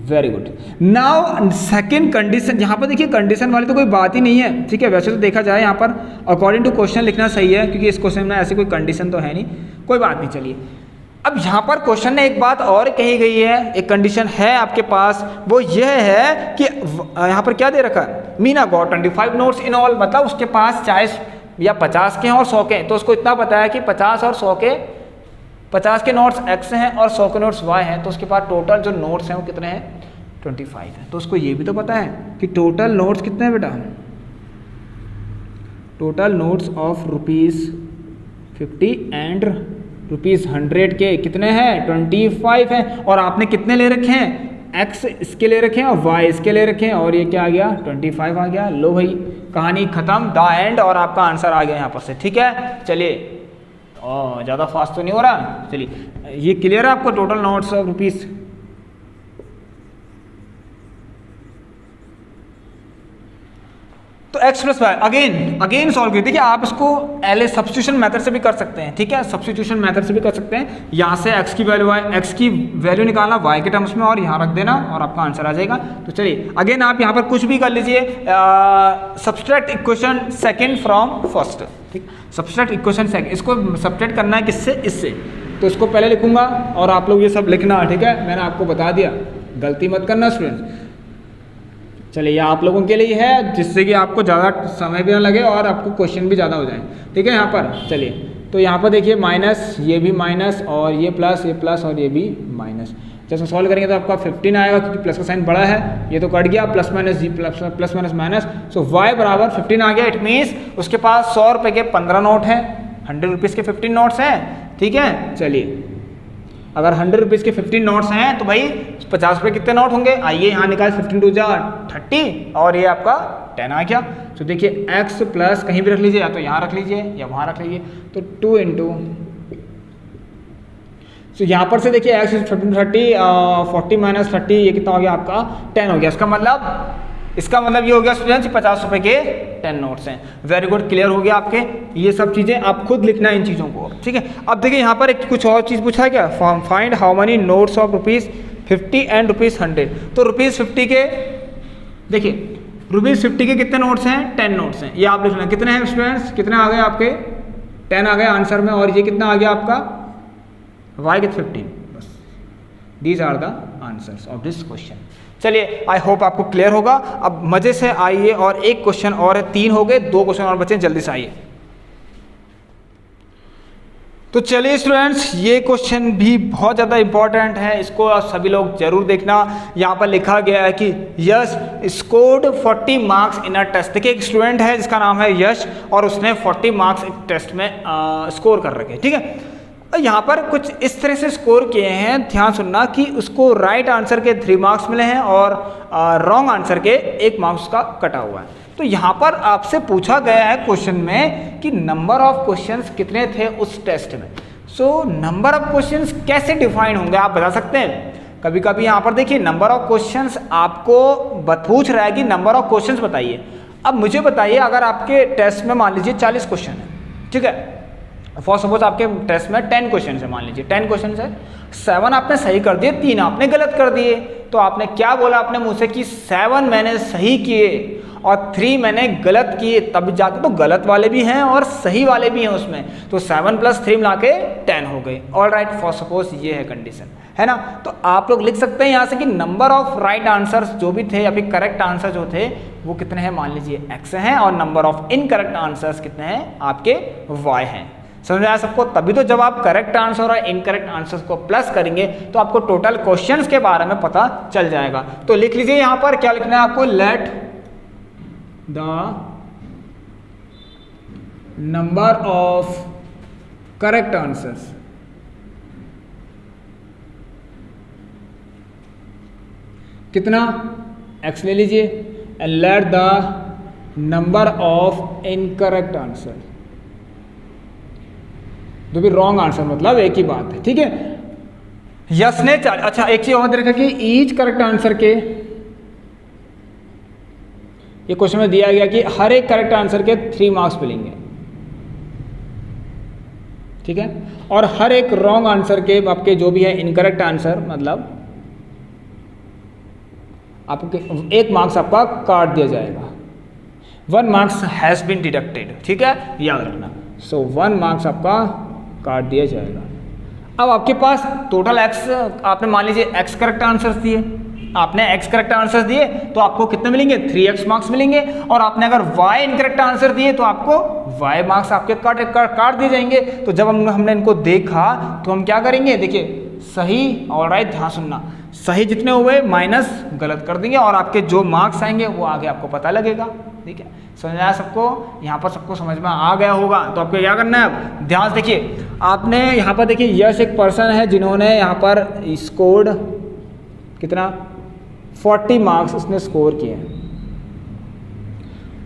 very good. Now second condition, यहाँ पर देखिए कंडीशन वाली तो कोई बात ही नहीं है, ठीक है। वैसे तो देखा जाए यहाँ पर अकॉर्डिंग टू क्वेश्चन लिखना सही है, क्योंकि इस क्वेश्चन में ऐसी कोई कंडीशन तो है नहीं, कोई बात नहीं। चलिए अब यहाँ पर क्वेश्चन में एक बात और कही गई है, एक कंडीशन है आपके पास, वो यह है कि यहाँ पर क्या दे रखा है, Meena got 25 notes in all, मतलब उसके पास चाहे या 50 के हैं और 100 के हैं, तो उसको इतना पता है कि 50 और 100 के, 50 के नोट्स x हैं और 100 के नोट्स y हैं, तो उसके पास टोटल जो नोट्स हैं वो कितने हैं, 25 हैं। तो उसको ये भी तो पता है कि टोटल नोट्स कितने हैं बेटा, टोटल नोट्स ऑफ ₹50 एंड ₹100 के कितने हैं, 25 हैं। और आपने कितने ले रखे हैं, x इसके ले रखे हैं और y इसके ले रखे हैं, और ये क्या आ गया, 25 आ गया। लो भाई कहानी खत्म, द एंड, और आपका आंसर आ गया यहाँ पर से, ठीक है। चलिए ज़्यादा फास्ट तो नहीं हो रहा, चलिए ये क्लियर है आपको, टोटल नोट्स ऑफ ₹। तो x plus y again solve करिए। देखिए आप इसको एल सब्स्टिट्यूशन मेथड से भी कर सकते हैं, ठीक है, सब्स्टिट्यूशन मेथड से भी कर सकते हैं। यहाँ से x की वैल्यू निकालना y के टर्म्स में और यहाँ रख देना और आपका आंसर आ जाएगा। तो चलिए अगेन आप यहाँ पर कुछ भी कर लीजिए, subtract equation second from first, ठीक, सब्सट्रैक्ट इक्वेशन सेकंड, इसको सब्सट्रैक्ट करना है किससे, इससे। तो इसको पहले लिखूंगा और आप लोग ये सब लिखना, ठीक है, मैंने आपको बता दिया, गलती मत करना स्टूडेंट्स। चलिए ये आप लोगों के लिए है, जिससे कि आपको ज़्यादा समय भी ना लगे और आपको क्वेश्चन भी ज़्यादा हो जाए, ठीक है। यहाँ पर चलिए, तो यहाँ पर देखिए माइनस, ये भी माइनस और ये प्लस और ये भी माइनस। जैसे सॉल्व करेंगे तो आपका 15 आएगा, क्योंकि प्लस का साइन बड़ा है, ये तो कट गया, प्लस माइनस माइनस। सो y बराबर 15 आ गया। इट मीन्स उसके पास 100 रुपये के 15 नोट हैं, 100 रुपीज़ के 15 नोट्स हैं, ठीक है। चलिए अगर 100 रुपीज़ के 15 नोट्स हैं तो भाई 50 रुपये कितने नोट होंगे, आइए यहाँ निकाल, 15 2 जा 30 और ये आपका 10 आ गया। तो देखिए x प्लस कहीं भी रख लीजिए, या तो यहाँ रख लीजिए या वहाँ रख लीजिए, तो 2 इंटू, तो यहाँ पर से देखिए x 15 30 40 माइनस 30, ये कितना हो गया आपका 10 हो गया। इसका मतलब ये हो गया स्टूडेंट्स 50 रुपये के 10 नोट्स हैं। वेरी गुड, क्लियर हो गया आपके, ये सब चीज़ें आप खुद लिखना है इन चीज़ों को, ठीक है। अब देखिए यहाँ पर एक कुछ और चीज़ पूछा है क्या, find how many notes of ₹50 and ₹100। तो ₹50 के, देखिए ₹50 के कितने नोट्स हैं, 10 नोट्स हैं, ये आप लिखना। कितने हैं स्टूडेंट्स, कितने आ गए आपके, 10 आ गए आंसर में, और ये कितना आ गया आपका y के 15। बस these are the answers of this question. चलिए आई होप आपको क्लियर होगा। अब मजे से आइए, और एक क्वेश्चन और है, 3 हो गए, 2 क्वेश्चन और बचे, जल्दी से आइए। तो चलिए स्टूडेंट्स, ये क्वेश्चन भी बहुत ज़्यादा इंपॉर्टेंट है, इसको आप सभी लोग जरूर देखना। यहाँ पर लिखा गया है कि Yash scored 40 marks in a test. देखिए एक स्टूडेंट है जिसका नाम है यश, और उसने 40 मार्क्स एक टेस्ट में स्कोर कर रखे, ठीक है। यहाँ पर कुछ इस तरह से स्कोर किए हैं, ध्यान सुनना, कि उसको राइट आंसर के 3 मार्क्स मिले हैं और रॉन्ग आंसर के 1 मार्क्स का कटा हुआ है। तो यहाँ पर आपसे पूछा गया है क्वेश्चन में कि नंबर ऑफ क्वेश्चंस कितने थे उस टेस्ट में। सो नंबर ऑफ क्वेश्चंस कैसे डिफाइन होंगे आप बता सकते हैं। कभी कभी यहाँ पर देखिए नंबर ऑफ क्वेश्चंस आपको पूछ रहा है कि नंबर ऑफ क्वेश्चंस बताइए। अब मुझे बताइए, अगर आपके टेस्ट में मान लीजिए 40 क्वेश्चन है, ठीक है, फॉर सपोज आपके टेस्ट में 10 क्वेश्चन है, मान लीजिए 10 क्वेश्चन है, 7 आपने सही कर दिए, 3 आपने गलत कर दिए। तो आपने क्या बोला अपने मुंह से कि 7 मैंने सही किए और 3 मैंने गलत किए, तब जाके तो गलत वाले भी हैं और सही वाले भी हैं उसमें, तो 7 + 3 मिला के 10 हो गए। ऑल राइट, फॉर सपोज ये है कंडीशन। है ना। तो आप लोग लिख सकते हैं यहाँ से कि नंबर ऑफ राइट आंसर्स जो भी थे या फिर करेक्ट आंसर जो थे वो कितने हैं, मान लीजिए x हैं, और नंबर ऑफ इनकरेक्ट आंसर्स कितने हैं, आपके y हैं। समझ आया सबको? तभी तो जब आप करेक्ट आंसर और इनकरेक्ट आंसर्स को प्लस करेंगे तो आपको टोटल क्वेश्चंस के बारे में पता चल जाएगा। तो लिख लीजिए यहाँ पर क्या लिखना है आपको, let the number of correct answers कितना, x ले लीजिए, and let the number of incorrect answer, जो भी रॉन्ग आंसर, मतलब एक ही बात है, ठीक है। यस ने अच्छा एक चीज और देखा कि ईच करेक्ट आंसर के, ये क्वेश्चन में दिया गया कि हर एक करेक्ट आंसर के 3 मार्क्स मिलेंगे, ठीक है, और हर एक रॉन्ग आंसर के आपके जो भी है इनकरेक्ट आंसर, मतलब आपके 1 मार्क्स आपका काट दिया जाएगा। 1 मार्क्स हैज बीन डिडक्टेड, ठीक है, याद रखना। सो 1 मार्क्स आपका काट दिया जाएगा। अब आपके पास टोटल x, आपने मान लीजिए x करेक्ट आंसर्स दिए, आपने x करेक्ट आंसर्स दिए तो आपको कितने मिलेंगे, 3x मार्क्स मिलेंगे, और आपने अगर y इनकरेक्ट आंसर दिए तो आपको y मार्क्स आपके काट दिए जाएंगे। तो जब हमने इनको देखा तो हम क्या करेंगे, देखिए सही, ऑलराइट, ध्यान सुनना, सही जितने हुए माइनस गलत कर देंगे और आपके जो मार्क्स आएंगे वो आगे आपको पता लगेगा, ठीक है। समझ आया सबको? यहाँ पर सबको समझ में आ गया होगा। तो आपको क्या करना है, अब ध्यान से देखिए, आपने यहाँ पर देखिए यश एक पर्सन है जिन्होंने यहाँ पर स्कोर्ड कितना, 40 मार्क्स उसने स्कोर किए हैं।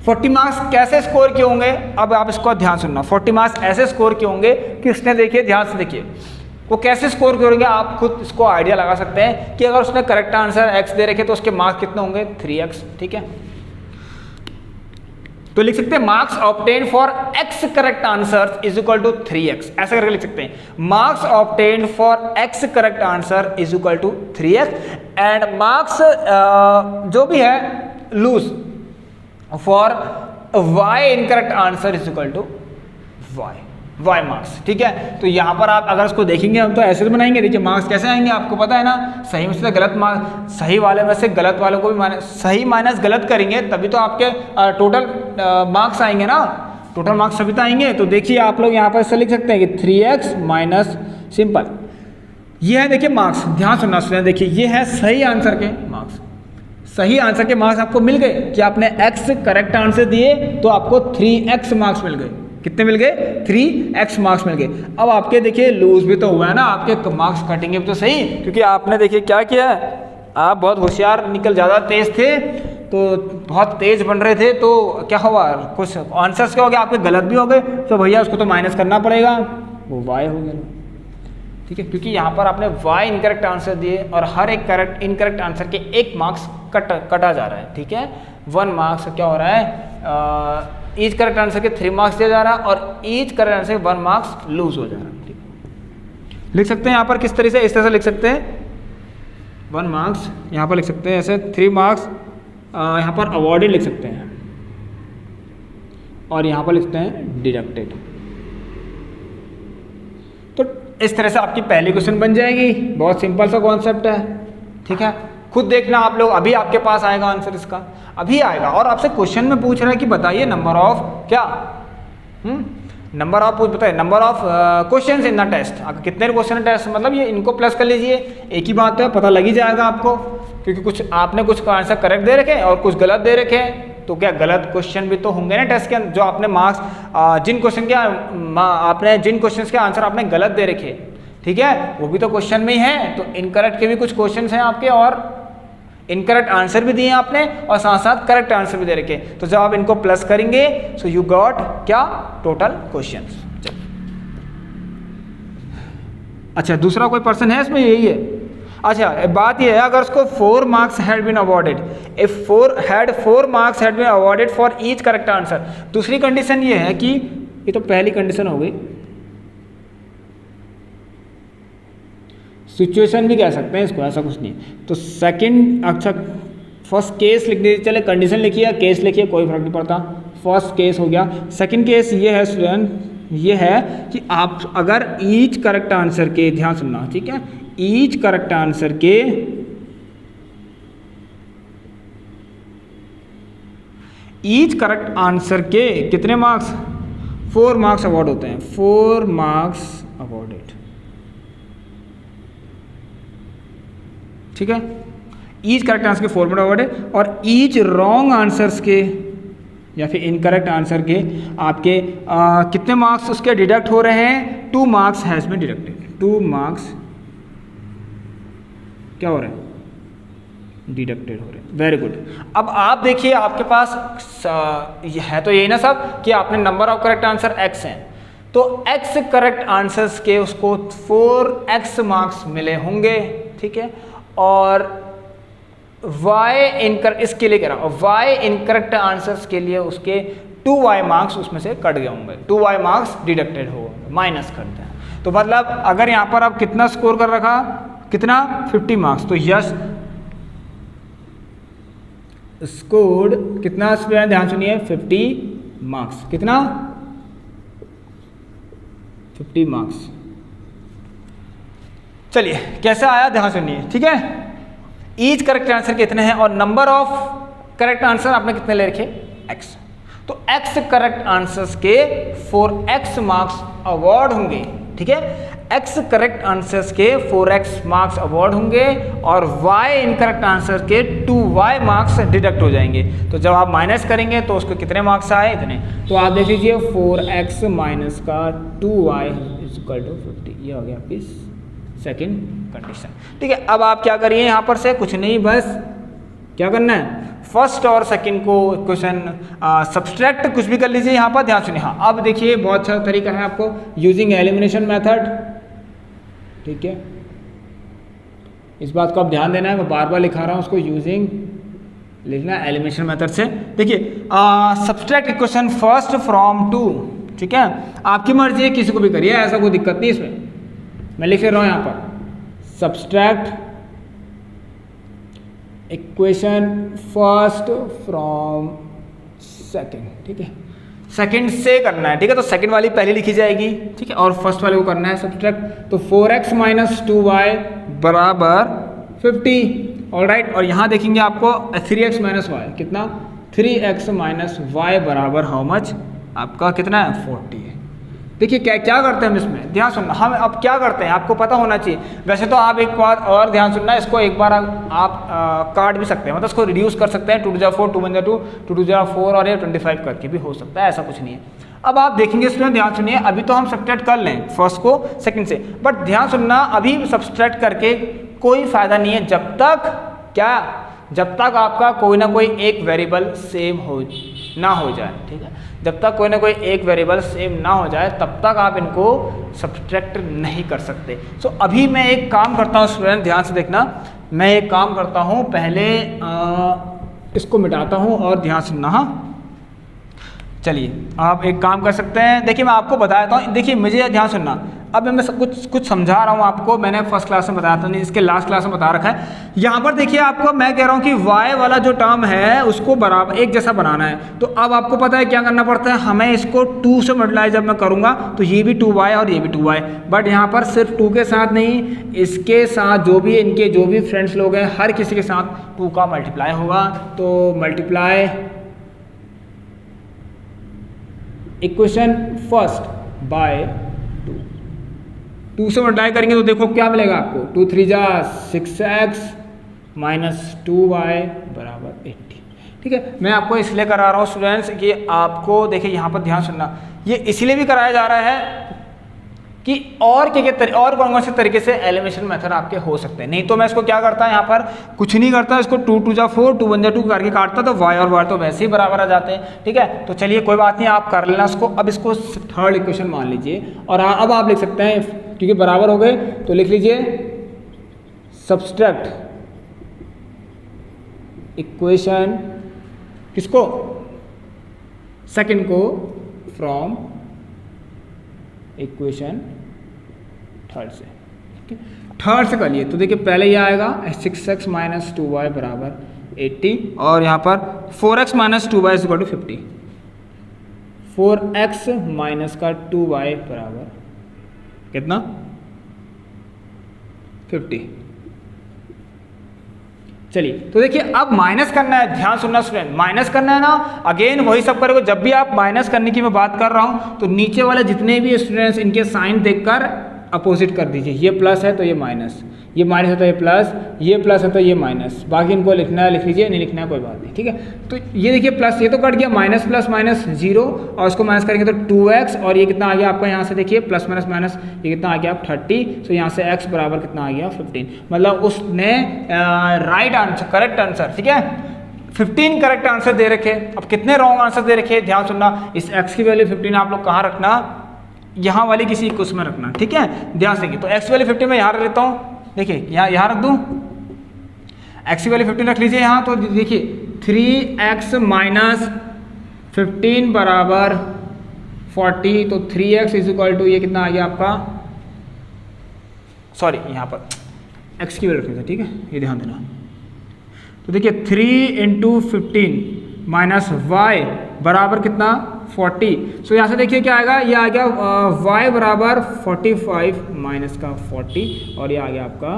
40 मार्क्स कैसे स्कोर किए होंगे, अब आप इसको ध्यान सुनना। 40 मार्क्स ऐसे स्कोर किए होंगे कि उसने, देखिए ध्यान से देखिए, वो कैसे स्कोर करेंगे, आप खुद इसको आइडिया लगा सकते हैं कि अगर उसने करेक्ट आंसर x दे रखे तो उसके मार्क्स कितने होंगे, 3x, ठीक है। तो लिख सकते हैं marks obtain for x correct answer is equal to 3x, ऐसा करके लिख सकते हैं, marks obtain for x correct answer is equal to 3x, and marks जो भी है lose for y incorrect answer is equal to y marks, ठीक है। तो यहाँ पर आप अगर इसको देखेंगे हम तो ऐसे तो बनाएंगे, देखिए मार्क्स कैसे आएंगे आपको पता है ना, सही में से गलत मार्क्स, सही वाले में से गलत वालों को भी सही माइनस गलत करेंगे तभी तो आपके टोटल मार्क्स आएंगे ना, टोटल मार्क्स सभी तो आएंगे। तो देखिए आप लोग यहाँ पर ऐसे लिख सकते हैं कि 3x माइनस, सिंपल, ये है देखिए मार्क्स, ध्यान सुनना सुनिए, देखिए ये है सही आंसर के मार्क्स, सही आंसर के मार्क्स आपको मिल गए कि आपने x करेक्ट आंसर दिए तो आपको 3x मार्क्स मिल गए। कितने मिल गए, 3x मार्क्स मिल गए। अब आपके देखिए लूज भी तो हुआ है ना, आपके मार्क्स कटेंगे भी तो सही, क्योंकि आपने देखिए क्या किया है, आप बहुत होशियार निकल, ज़्यादा तेज थे तो बहुत तेज बन रहे थे, तो क्या हुआ, कुछ आंसर्स क्या हो गया आपके गलत भी हो गए, तो भैया उसको तो माइनस करना पड़ेगा, वो y हो गया, ठीक है, क्योंकि यहाँ पर आपने y इनकरेक्ट आंसर दिए और हर एक करेक्ट इनकरेक्ट आंसर के 1 मार्क्स कटा जा रहा है, ठीक है। 1 मार्क्स क्या हो रहा है, ईच करेक्ट आंसर के 3 मार्क्स दिया जा रहा है और ईच करेक्ट आंसर के 1 मार्क्स लूज हो जा रहा है, ठीक है। लिख सकते हैं यहाँ पर किस तरह से, इस तरह से लिख सकते हैं, 1 मार्क्स यहाँ पर लिख सकते हैं ऐसे, 3 मार्क्स यहाँ पर अवॉर्डेड लिख सकते हैं और यहाँ पर लिखते हैं डिडक्टेड। तो इस तरह से आपकी पहली क्वेश्चन बन जाएगी, बहुत सिंपल सा कॉन्सेप्ट है, ठीक है। खुद देखना आप लोग, अभी आपके पास आएगा आंसर इसका, अभी आएगा, और आपसे क्वेश्चन में पूछ रहा है कि बताइए नंबर ऑफ क्या, नंबर ऑफ बताइए, number of questions in the test, आपके कितने क्वेश्चन है टेस्ट, मतलब ये इनको प्लस कर लीजिए, एक ही बात है, पता लग ही जाएगा आपको, क्योंकि कुछ आपने कुछ आंसर करेक्ट दे रखे और कुछ गलत दे रखे हैं, तो क्या गलत क्वेश्चन भी तो होंगे ना टेस्ट के अंदर, जो आपने मार्क्स जिन क्वेश्चन के आपने जिन क्वेश्चन के आंसर आपने गलत दे रखे, ठीक है, वो भी तो क्वेश्चन में ही है। तो इनकरेक्ट के भी कुछ क्वेश्चन हैं आपके और इनकरेक्ट आंसर भी दिए आपने और साथ साथ करेक्ट आंसर भी दे रखे, तो जब आप इनको प्लस करेंगे सो यू गॉट क्या, टोटल क्वेश्चंस। अच्छा दूसरा कोई पर्सन है इसमें, यही है। अच्छा बात यह है, अगर उसको 4 marks had been awarded, if 4 marks had been awarded for each correct answer. दूसरी कंडीशन ये है कि, ये तो पहली कंडीशन हो गई, सिचुएशन भी कह सकते हैं इसको, ऐसा कुछ नहीं। तो सेकंड, अच्छा फर्स्ट केस लिख दीजिए, चले कंडीशन लिखिए या केस लिखिए, कोई फर्क नहीं पड़ता, फर्स्ट केस हो गया। सेकंड केस ये है स्टूडेंट, ये है कि आप अगर ईच करेक्ट आंसर के, ध्यान सुनना, ठीक है, ईच करेक्ट आंसर के कितने मार्क्स? 4 मार्क्स अवॉर्ड होते हैं, 4 मार्क्स अवॉर्डेड। ठीक है, ईच करेक्ट आंसर के 4 मार्क्स अवॉर्डेड, और ईच रॉन्ग आंसर्स के या फिर इनकरेक्ट आंसर के आपके कितने मार्क्स उसके डिडक्ट हो रहे हैं? 2 marks has been deducted. 2 marks क्या हो रहे हैं? डिडक्टेड हो रहे हैं। Very good. अब आप देखिए आपके पास है तो यही ना सब कि आपने number of correct answer x हैं, तो x करेक्ट आंसर्स के उसको 4x मार्क्स मिले होंगे। ठीक है, और इसके लिए कह रहा हूँ y इनकरेक्ट आंसर्स के लिए उसके 2y मार्क्स उसमें से कट गए होंगे, 2y मार्क्स डिडक्टेड हो माइनस करते हैं। तो मतलब अगर यहाँ पर आप कितना स्कोर कर रखा, कितना 50 मार्क्स, तो यस स्कोर्ड कितना, ध्यान सुनिए 50 मार्क्स, कितना 50 मार्क्स। चलिए कैसे आया ध्यान सुनिए। ठीक है, ईच करेक्ट आंसर कितने हैं और नंबर ऑफ करेक्ट आंसर आपने कितने ले रखे? x। तो x करेक्ट आंसर्स के 4x मार्क्स अवॉर्ड होंगे। ठीक है, x करेक्ट आंसर्स के 4x मार्क्स अवॉर्ड होंगे और y इनकरेक्ट आंसर के 2y मार्क्स डिडक्ट हो जाएंगे। तो जब आप माइनस करेंगे तो उसको कितने मार्क्स आए? इतने। तो आप देख लीजिए 4x माइनस का 2y इक्वल टू 50, ये हो गया आपकी सेकेंड कंडीशन। ठीक है, अब आप क्या करिए यहाँ पर से कुछ नहीं, बस क्या करना है, फर्स्ट और सेकंड को क्वेश्चन सब्सट्रैक्ट कुछ भी कर लीजिए। यहाँ पर ध्यान सुनिए। हाँ, अब देखिए बहुत अच्छा तरीका है आपको, यूजिंग एलिमिनेशन मेथड। ठीक है, इस बात को आप ध्यान देना है, मैं बार बार लिखा रहा हूँ उसको, यूजिंग लिखना एलिमिनेशन मेथड से। देखिए सब्सट्रैक्ट इक्वेशन फर्स्ट फ्रॉम 2। ठीक है, आपकी मर्जी है, किसी को भी करिए, ऐसा कोई दिक्कत नहीं इसमें। मैं लिख रहा हूँ यहाँ पर subtract equation first from second. ठीक है, सेकंड से करना है। ठीक है, तो सेकंड वाली पहले लिखी जाएगी। ठीक है, और फर्स्ट वाले को करना है सब्सट्रैक्ट। तो 4x माइनस 2y बराबर 50। ऑलराइट, और यहाँ देखेंगे आपको 3x माइनस वाई कितना, 3x माइनस वाई बराबर हाउ मच, आपका कितना है 40 है। देखिए क्या क्या करते हैं हम इसमें, ध्यान सुनना। हम अब क्या करते हैं आपको पता होना चाहिए। वैसे तो आप एक बार और ध्यान सुनना, इसको एक बार आप काट भी सकते हैं, मतलब इसको रिड्यूस कर सकते हैं, 2 टू 4 2 1 2 2 टू 4 और ये 25 करके भी हो सकता है, ऐसा कुछ नहीं है। अब आप देखेंगे इसमें, ध्यान सुनिए, अभी तो हम सब्सट्रैक्ट कर लें फर्स्ट को सेकंड से, बट ध्यान सुनना अभी सब्सट्रैक्ट करके कोई फायदा नहीं है जब तक क्या, जब तक आपका कोई ना कोई एक वेरिएबल सेम हो ना हो जाए। ठीक है, जब तक कोई ना कोई एक वेरिएबल सेम ना हो जाए तब तक आप इनको सब्सट्रैक्ट नहीं कर सकते। सो अभी मैं एक काम करता हूँ स्टूडेंट, ध्यान से देखना, मैं एक काम करता हूँ, पहले इसको मिटाता हूँ और ध्यान सुनना। हाँ चलिए आप एक काम कर सकते हैं, देखिए मैं आपको बता देता हूँ, देखिए मुझे ध्यान सुनना, अब मैं सब कुछ समझा रहा हूँ आपको, मैंने फर्स्ट क्लास में बताया था, नहीं इसके लास्ट क्लास में बता रखा है। यहाँ पर देखिए आपको मैं कह रहा हूँ कि y वाला जो टर्म है उसको बराबर एक जैसा बनाना है। तो अब आपको पता है क्या करना पड़ता है, हमें इसको 2 से मल्टीप्लाई जब मैं करूँगा तो ये भी 2y और ये भी 2y, बट यहाँ पर सिर्फ 2 के साथ नहीं, इसके साथ जो भी इनके जो भी फ्रेंड्स लोग हैं हर किसी के साथ 2 का मल्टीप्लाई होगा। तो मल्टीप्लाई इक्वेशन फर्स्ट बाय 2 से मल्टीप्लाई करेंगे तो देखो क्या मिलेगा आपको, 2 3 जा 6x माइनस 2y बराबर 80। ठीक है, मैं आपको इसलिए करा रहा हूँ स्टूडेंट्स कि आपको देखिए यहाँ पर ध्यान सुनना, ये इसलिए भी कराया जा रहा है कि और और कौन से तरीके से एलिमिनेशन मेथड आपके हो सकते हैं। नहीं तो मैं इसको क्या करता है, यहाँ पर कुछ नहीं करता, इसको 2 2 जा 4 2 1 जा 2 करके काटता, तो y और y तो वैसे ही बराबर आ जाते हैं। ठीक है, तो चलिए कोई बात नहीं, आप कर लेना इसको। अब इसको थर्ड इक्वेशन मान लीजिए, और अब आप लिख सकते हैं, क्योंकि बराबर हो गए तो लिख लीजिए सब्सट्रैक्ट इक्वेशन किसको, सेकंड को फ्रॉम इक्वेशन थर्ड से। थर्ड से करिए तो देखिए पहले ये आएगा 6x माइनस 2y बराबर 80, और यहाँ पर 4x minus 2y is equal to 50, 4x minus का 2y बराबर कितना 50। चलिए तो देखिए अब माइनस करना है, ध्यान सुनना स्टूडेंट, माइनस करना है ना, अगेन वही सब करोगे। जब भी आप माइनस करने की मैं बात कर रहा हूं तो नीचे वाले जितने भी स्टूडेंट्स इनके साइन देखकर अपोजिट कर दीजिए। ये प्लस है तो ये माइनस, ये माइनस है तो ये प्लस, ये प्लस है तो ये माइनस। बाकी इनको लिखना है लिख लीजिए, नहीं लिखना है कोई बात नहीं, ठीक है। तो ये देखिए प्लस, ये तो कट गया, माइनस प्लस माइनस 0 और उसको माइनस करेंगे तो 2x और ये कितना आ गया आपका यहाँ से देखिए प्लस माइनस माइनस, ये कितना आ गया 30। तो यहाँ से x बराबर कितना आ गया 15। मतलब उसने राइट आंसर, करेक्ट आंसर, ठीक है 15 करेक्ट आंसर दे रखे। अब कितने रॉन्ग आंसर दे रखे, ध्यान सुनना। इस x की वैल्यू 15 आप लोग कहाँ रखना, यहाँ वाली किसी एक उसमें रखना, ठीक है, ध्यान से। तो x वैल्यू 15 मैं यहाँ रख लेता हूँ, देखिए यहाँ रख दूँ, x की वैल्यू 15 रख लीजिए यहाँ। तो देखिए 3x माइनस 15 बराबर 40। तो 3x इज इक्वल टू ये कितना आ गया आपका, सॉरी यहाँ पर x की वैल्यू रख लीजिए, ठीक है, ये ध्यान देना। तो देखिए 3 इंटू 15 माइनस y बराबर कितना 40। सो यहाँ से देखिए क्या आएगा, ये आ गया y बराबर 45 माइनस का 40 और ये आ गया आपका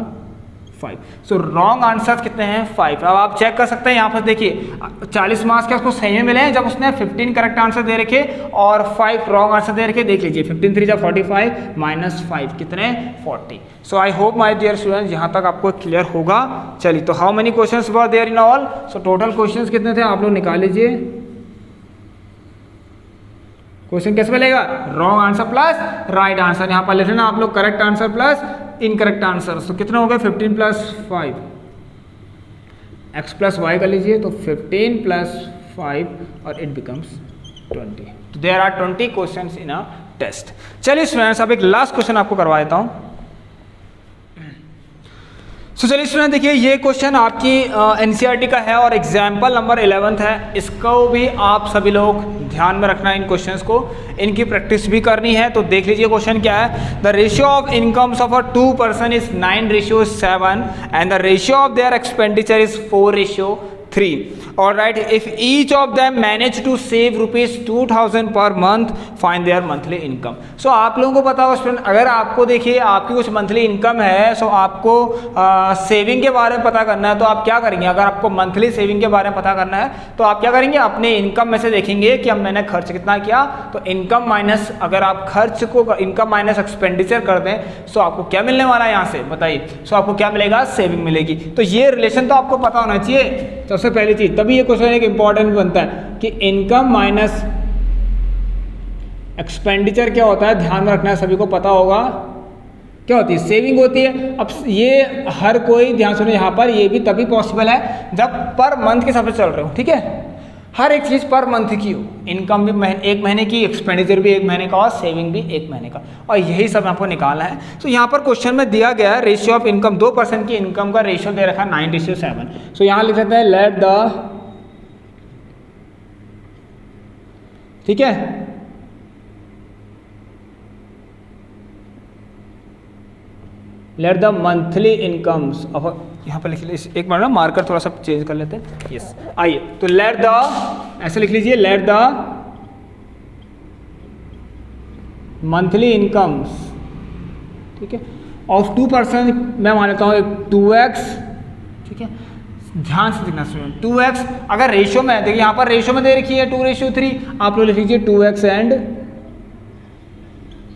5। सो रॉन्ग आंसर कितने हैं 5। अब आप चेक कर सकते हैं यहाँ पर देखिए 40 मार्क्स के उसको सही में मिले हैं जब उसने 15 करेक्ट आंसर दे रखे और 5 रॉन्ग आंसर दे रखे। देख लीजिए 15 3 जा 45 माइनस 5 कितने 40। So I hope my dear students यहाँ तक आपको क्लियर होगा। चलिए तो how many questions were there in all. So total questions कितने थे आप लोग निकाल लीजिए। क्वेश्चन कैसे मिलेगा, wrong answer plus right answer, यहाँ पर लिख लेना आप लोग correct answer plus incorrect answer. तो कितना हो गया 15 प्लस 5, x प्लस वाई कर लीजिए तो 15 प्लस 5 और इट बिकम्स 20। तो there are 20 questions in a test. चलिए स्टूडेंट्स अब एक लास्ट क्वेश्चन आपको करवा देता हूँ। तो चलिए स्टूडेंट देखिए ये क्वेश्चन आपकी एनसीईआरटी का है और एग्जाम्पल नंबर 11 है। इसको भी आप सभी लोग ध्यान में रखना है, इन क्वेश्चंस को, इनकी प्रैक्टिस भी करनी है। तो देख लीजिए क्वेश्चन क्या है। The ratio of incomes of a 2 person is 9:7 and the ratio of their expenditure is 4:3। Alright, if each of them manage to save rupees 2000 per month, find their monthly income. So आप लोगों को पता हो स्टूडेंट, अगर आपको देखिए आपकी कुछ मंथली इनकम है, सो आपको सेविंग के बारे में पता करना है तो आप क्या करेंगे। अगर आपको मंथली सेविंग के बारे में पता करना है तो आप क्या करेंगे, अपने इनकम में से देखेंगे कि अब मैंने खर्च कितना किया। तो इनकम माइनस, अगर आप खर्च को इनकम माइनस एक्सपेंडिचर कर दें सो आपको क्या मिलने वाला है यहाँ से बताइए। सो आपको क्या मिलेगा, सेविंग मिलेगी। तो ये रिलेशन तो आपको पता होना चाहिए सबसे पहली चीज, तभी ये क्वेश्चन एक इंपॉर्टेंट बनता है कि इनकम माइनस एक्सपेंडिचर क्या होता है। ध्यान में रखना है, सभी को पता होगा क्या होती है, सेविंग होती है। अब ये हर कोई ध्यान सुने, यहाँ पर ये भी तभी पॉसिबल है जब पर मंथ के हिसाब से चल रहे हो, ठीक है। हर एक चीज पर मंथ की हो, इनकम भी एक महीने की, एक्सपेंडिचर भी एक महीने का और सेविंग भी एक महीने का, और यही सब आपको निकालना है। तो यहाँ पर क्वेश्चन में दिया गया है रेशियो ऑफ इनकम, 2% की इनकम का रेशियो दे रखा है 9:7। सो यहाँ लिख सकते हैं लेट द, ठीक है, let the monthly incomes of, यहाँ पर लिख लीजिए, एक मिनट ना मार्कर थोड़ा सा चेंज कर लेते हैं। यस आइए, तो लेट द, ऐसे लिख लीजिए, लेट द मंथली इनकम्स, ठीक है, ऑफ 2%। मैं मान लेता हूँ 2x, ठीक है, ध्यान से देखना स्टूडेंट, 2x अगर रेशियो में है, देखिए यहाँ पर रेशियो में दे रखी है 2:3, आप लोग लिख लीजिए 2x एंड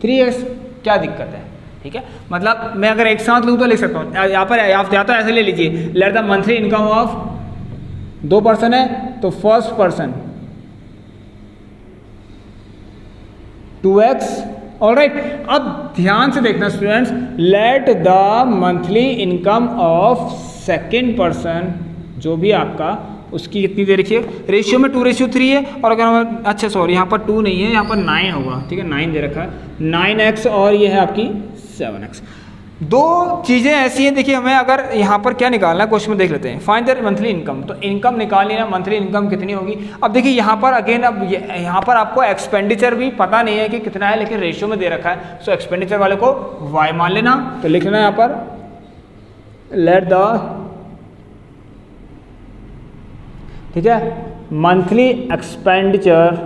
3x, क्या दिक्कत है, ठीक है। मतलब मैं अगर एक साथ लूँ तो लिख सकता हूँ, यहाँ पर आप या तो ऐसे ले लीजिए, let the monthly income of 2% है तो फर्स्ट पर्सन 2x, ऑलराइट। अब ध्यान से देखना students, let the monthly income of second person, जो भी आपका, उसकी कितनी दे रखी है, रेशियो में 2:3 है। और अगर हम, अच्छा सॉरी यहाँ पर 2 नहीं है, यहाँ पर 9 होगा, ठीक है, 9 दे रखा है, 9x और ये है आपकी 7x। दो चीज़ें ऐसी हैं, देखिए हमें अगर यहाँ पर क्या निकालना है क्वेश्चन में देख लेते हैं, फाइंड द मंथली इनकम। तो इनकम निकालनी है, मंथली इनकम कितनी होगी। अब देखिए यहाँ पर अगेन, अब यहाँ पर आपको एक्सपेंडिचर भी पता नहीं है कि कितना है, लेकिन रेशियो में दे रखा है। सो एक्सपेंडिचर वाले को y मान लेना, तो लिख लेना यहाँ पर लेट द, ठीक है, monthly expenditure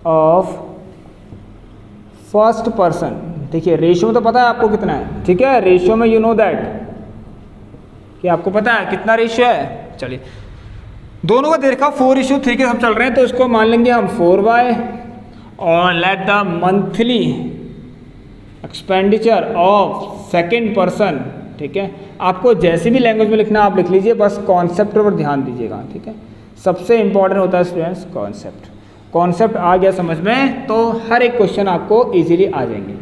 of first person, देखिए रेशियो तो पता है आपको कितना है, ठीक है, रेशियो में यू नो दैट कि आपको पता है कितना रेशियो है। चलिए दोनों का दे रखा 4:3 के हम चल रहे हैं, तो इसको मान लेंगे हम 4y और let the monthly expenditure of second person, ठीक है। आपको जैसी भी लैंग्वेज में लिखना आप लिख लीजिए, बस कॉन्सेप्ट पर ध्यान दीजिएगा, ठीक है। सबसे इंपॉर्टेंट होता है स्टूडेंट्स कॉन्सेप्ट। कॉन्सेप्ट आ गया समझ में तो हर एक क्वेश्चन आपको इजीली आ जाएंगे,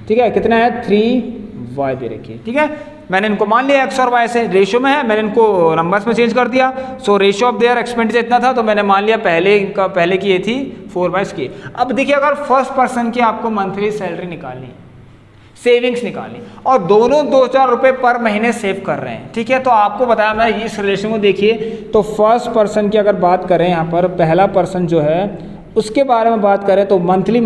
ठीक है। कितना है 3y दे रखिए, ठीक है। मैंने इनको मान लिया x और y से रेशियो में है, मैंने इनको नंबर्स में चेंज कर दिया। So ratio of their expenditure इतना था, तो मैंने मान लिया पहले की ये थी 4/, की। अब देखिए अगर फर्स्ट पर्सन की आपको मंथली सैलरी निकालनी, सेविंग्स निकालनी और दोनों 2-4 रुपए पर महीने सेव कर रहे हैं, ठीक है, तो आपको बताया मैं इस रिलेशन को देखिए। तो फर्स्ट पर्सन की अगर बात करें, यहाँ पर पहला पर्सन जो है उसके बारे में बात करें तो मंथली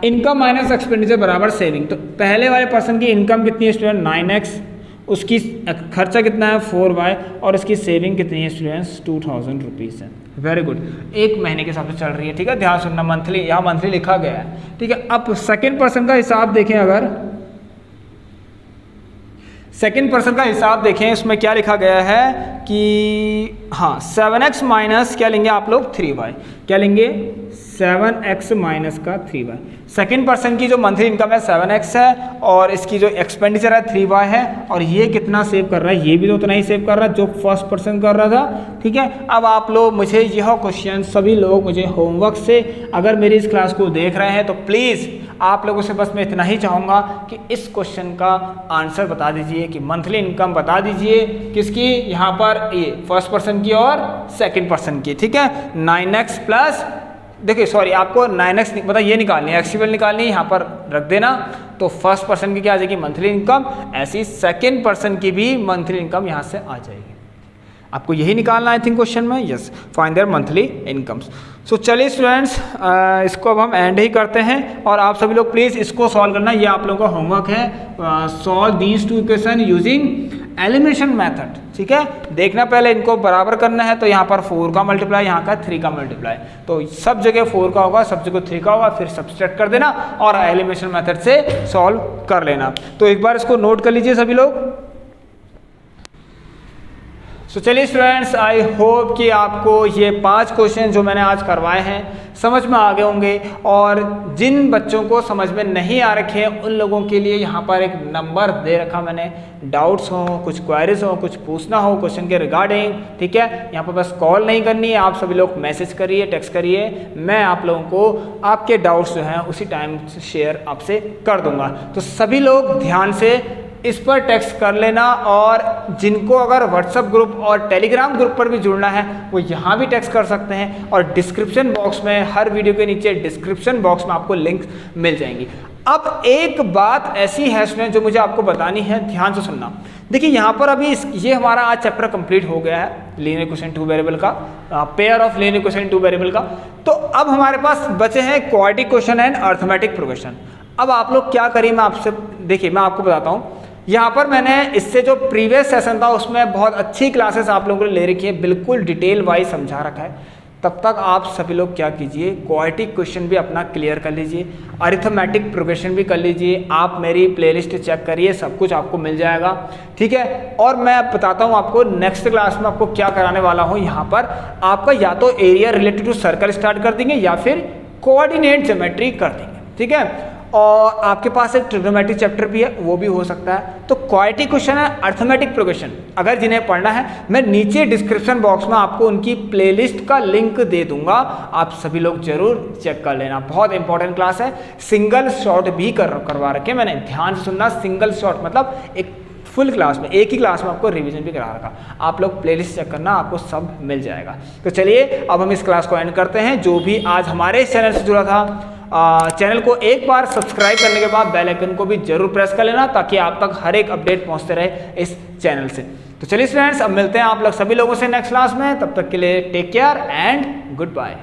इनकम माइनस एक्सपेंडिचर बराबर सेविंग। तो पहले वाले पर्सन की इनकम कितनी है स्टूडेंट 9x, उसकी खर्चा कितना है 4y और इसकी सेविंग कितनी है स्टूडेंट्स 2000 रुपीज़ है। वेरी गुड, एक महीने के हिसाब से चल रही है, ठीक है। ध्यान सुनना, मंथली यहाँ मंथली लिखा गया है, ठीक है। अब सेकेंड पर्सन का हिसाब देखें, अगर सेकेंड पर्सन का हिसाब देखें इसमें क्या लिखा गया है कि हाँ 7x माइनस क्या लेंगे आप लोग 3y, क्या लेंगे 7x माइनस का 3y। सेकेंड पर्सन की जो मंथली इनकम है 7x है और इसकी जो एक्सपेंडिचर है 3y है, और ये कितना सेव कर रहा है, ये भी तो उतना ही सेव कर रहा है जो फर्स्ट पर्सन कर रहा था, ठीक है। अब आप लोग मुझे यह क्वेश्चन सभी लोग मुझे होमवर्क से अगर मेरी इस क्लास को देख रहे हैं तो प्लीज़ आप लोगों से बस मैं इतना ही चाहूँगा कि इस क्वेश्चन का आंसर बता दीजिए कि मंथली इनकम बता दीजिए किसकी, यहाँ पर ये फर्स्ट पर्सन की और सेकंड पर्सन की, ठीक है। 9x प्लस, देखिए सॉरी आपको 9x मतलब ये निकालनी है, एक्चुअल निकालनी है, यहाँ पर रख देना। तो फर्स्ट पर्सन की क्या आ जाएगी मंथली इनकम, ऐसी सेकंड पर्सन की भी मंथली इनकम यहाँ से आ जाएगी। आपको यही निकालना आई थिंक क्वेश्चन में, yes, find their monthly incomes. So चलिए स्टूडेंट्स इसको अब हम एंड ही करते हैं और आप सभी लोग प्लीज़ इसको सॉल्व करना, ये आप लोगों का होमवर्क है। Solve these two equation using elimination method, ठीक है। देखना पहले इनको बराबर करना है, तो यहाँ पर 4 का मल्टीप्लाई, यहाँ का 3 का मल्टीप्लाई, तो सब जगह 4 का होगा, सब जगह 3 का होगा, फिर सब्सट्रैक्ट कर देना और एलिमिनेशन मेथड से सॉल्व कर लेना। तो एक बार इसको नोट कर लीजिए सभी लोग। सो चलिए स्टूडेंट्स, आई होप कि आपको ये 5 क्वेश्चन जो मैंने आज करवाए हैं समझ में आ गए होंगे, और जिन बच्चों को समझ में नहीं आ रखे हैं उन लोगों के लिए यहाँ पर एक नंबर दे रखा मैंने, डाउट्स हो, कुछ क्वेरीज हो, कुछ पूछना हो क्वेश्चन के रिगार्डिंग, ठीक है। यहाँ पर बस कॉल नहीं करनी है, आप सभी लोग मैसेज करिए, टेक्स्ट करिए, मैं आप लोगों को आपके डाउट्स जो हैं उसी टाइम शेयर आपसे कर दूंगा। तो सभी लोग ध्यान से इस पर टेक्स्ट कर लेना, और जिनको अगर व्हाट्सएप ग्रुप और टेलीग्राम ग्रुप पर भी जुड़ना है वो यहाँ भी टेक्स्ट कर सकते हैं, और डिस्क्रिप्शन बॉक्स में हर वीडियो के नीचे डिस्क्रिप्शन बॉक्स में आपको लिंक मिल जाएंगी। अब एक बात ऐसी है स्टूडेंट जो मुझे आपको बतानी है, ध्यान से सुनना। देखिए यहाँ पर अभी ये हमारा आज चैप्टर कंप्लीट हो गया है लीनियर इक्वेशन 2 वेरिएबल का, pair of linear equation 2 variable का। तो अब हमारे पास बचे हैं quadratic equation and arithmetic progression. अब आप लोग क्या करिए, मैं आपसे देखिए मैं आपको बताता हूँ। यहाँ पर मैंने इससे जो प्रीवियस सेशन था उसमें बहुत अच्छी क्लासेस आप लोगों को ले रखी है, बिल्कुल डिटेल वाइज समझा रखा है। तब तक आप सभी लोग क्या कीजिए, क्वाड्रेटिक क्वेश्चन भी अपना क्लियर कर लीजिए, अरिथमेटिक प्रोग्रेशन भी कर लीजिए। आप मेरी प्लेलिस्ट चेक करिए, सब कुछ आपको मिल जाएगा, ठीक है। और मैं बताता हूँ आपको नेक्स्ट क्लास में आपको क्या कराने वाला हूँ। यहाँ पर आपका या तो area related to circle start कर देंगे या फिर कोऑर्डिनेट ज्योमेट्री कर देंगे, ठीक है। और आपके पास एक ट्रिग्नोमेट्री चैप्टर भी है, वो भी हो सकता है। तो क्वाड्रेटिक क्वेश्चन है, अरिथमेटिक प्रोग्रेशन अगर जिन्हें पढ़ना है, मैं नीचे डिस्क्रिप्शन बॉक्स में आपको उनकी प्लेलिस्ट का लिंक दे दूंगा, आप सभी लोग जरूर चेक कर लेना। बहुत इंपॉर्टेंट क्लास है, सिंगल शॉट भी करवा रखे मैंने, ध्यान से सुनना। सिंगल शॉट मतलब एक फुल क्लास में, एक ही क्लास में आपको रिवीजन भी करा रखा। आप लोग प्लेलिस्ट चेक करना, आपको सब मिल जाएगा। तो चलिए अब हम इस क्लास को एंड करते हैं। जो भी आज हमारे चैनल से जुड़ा था, चैनल को एक बार सब्सक्राइब करने के बाद बेल आइकन को भी जरूर प्रेस कर लेना, ताकि आप तक हर एक अपडेट पहुंचते रहे इस चैनल से। तो चलिए फ्रेंड्स, अब मिलते हैं आप लोग सभी लोगों से नेक्स्ट क्लास में। तब तक के लिए take care and good bye.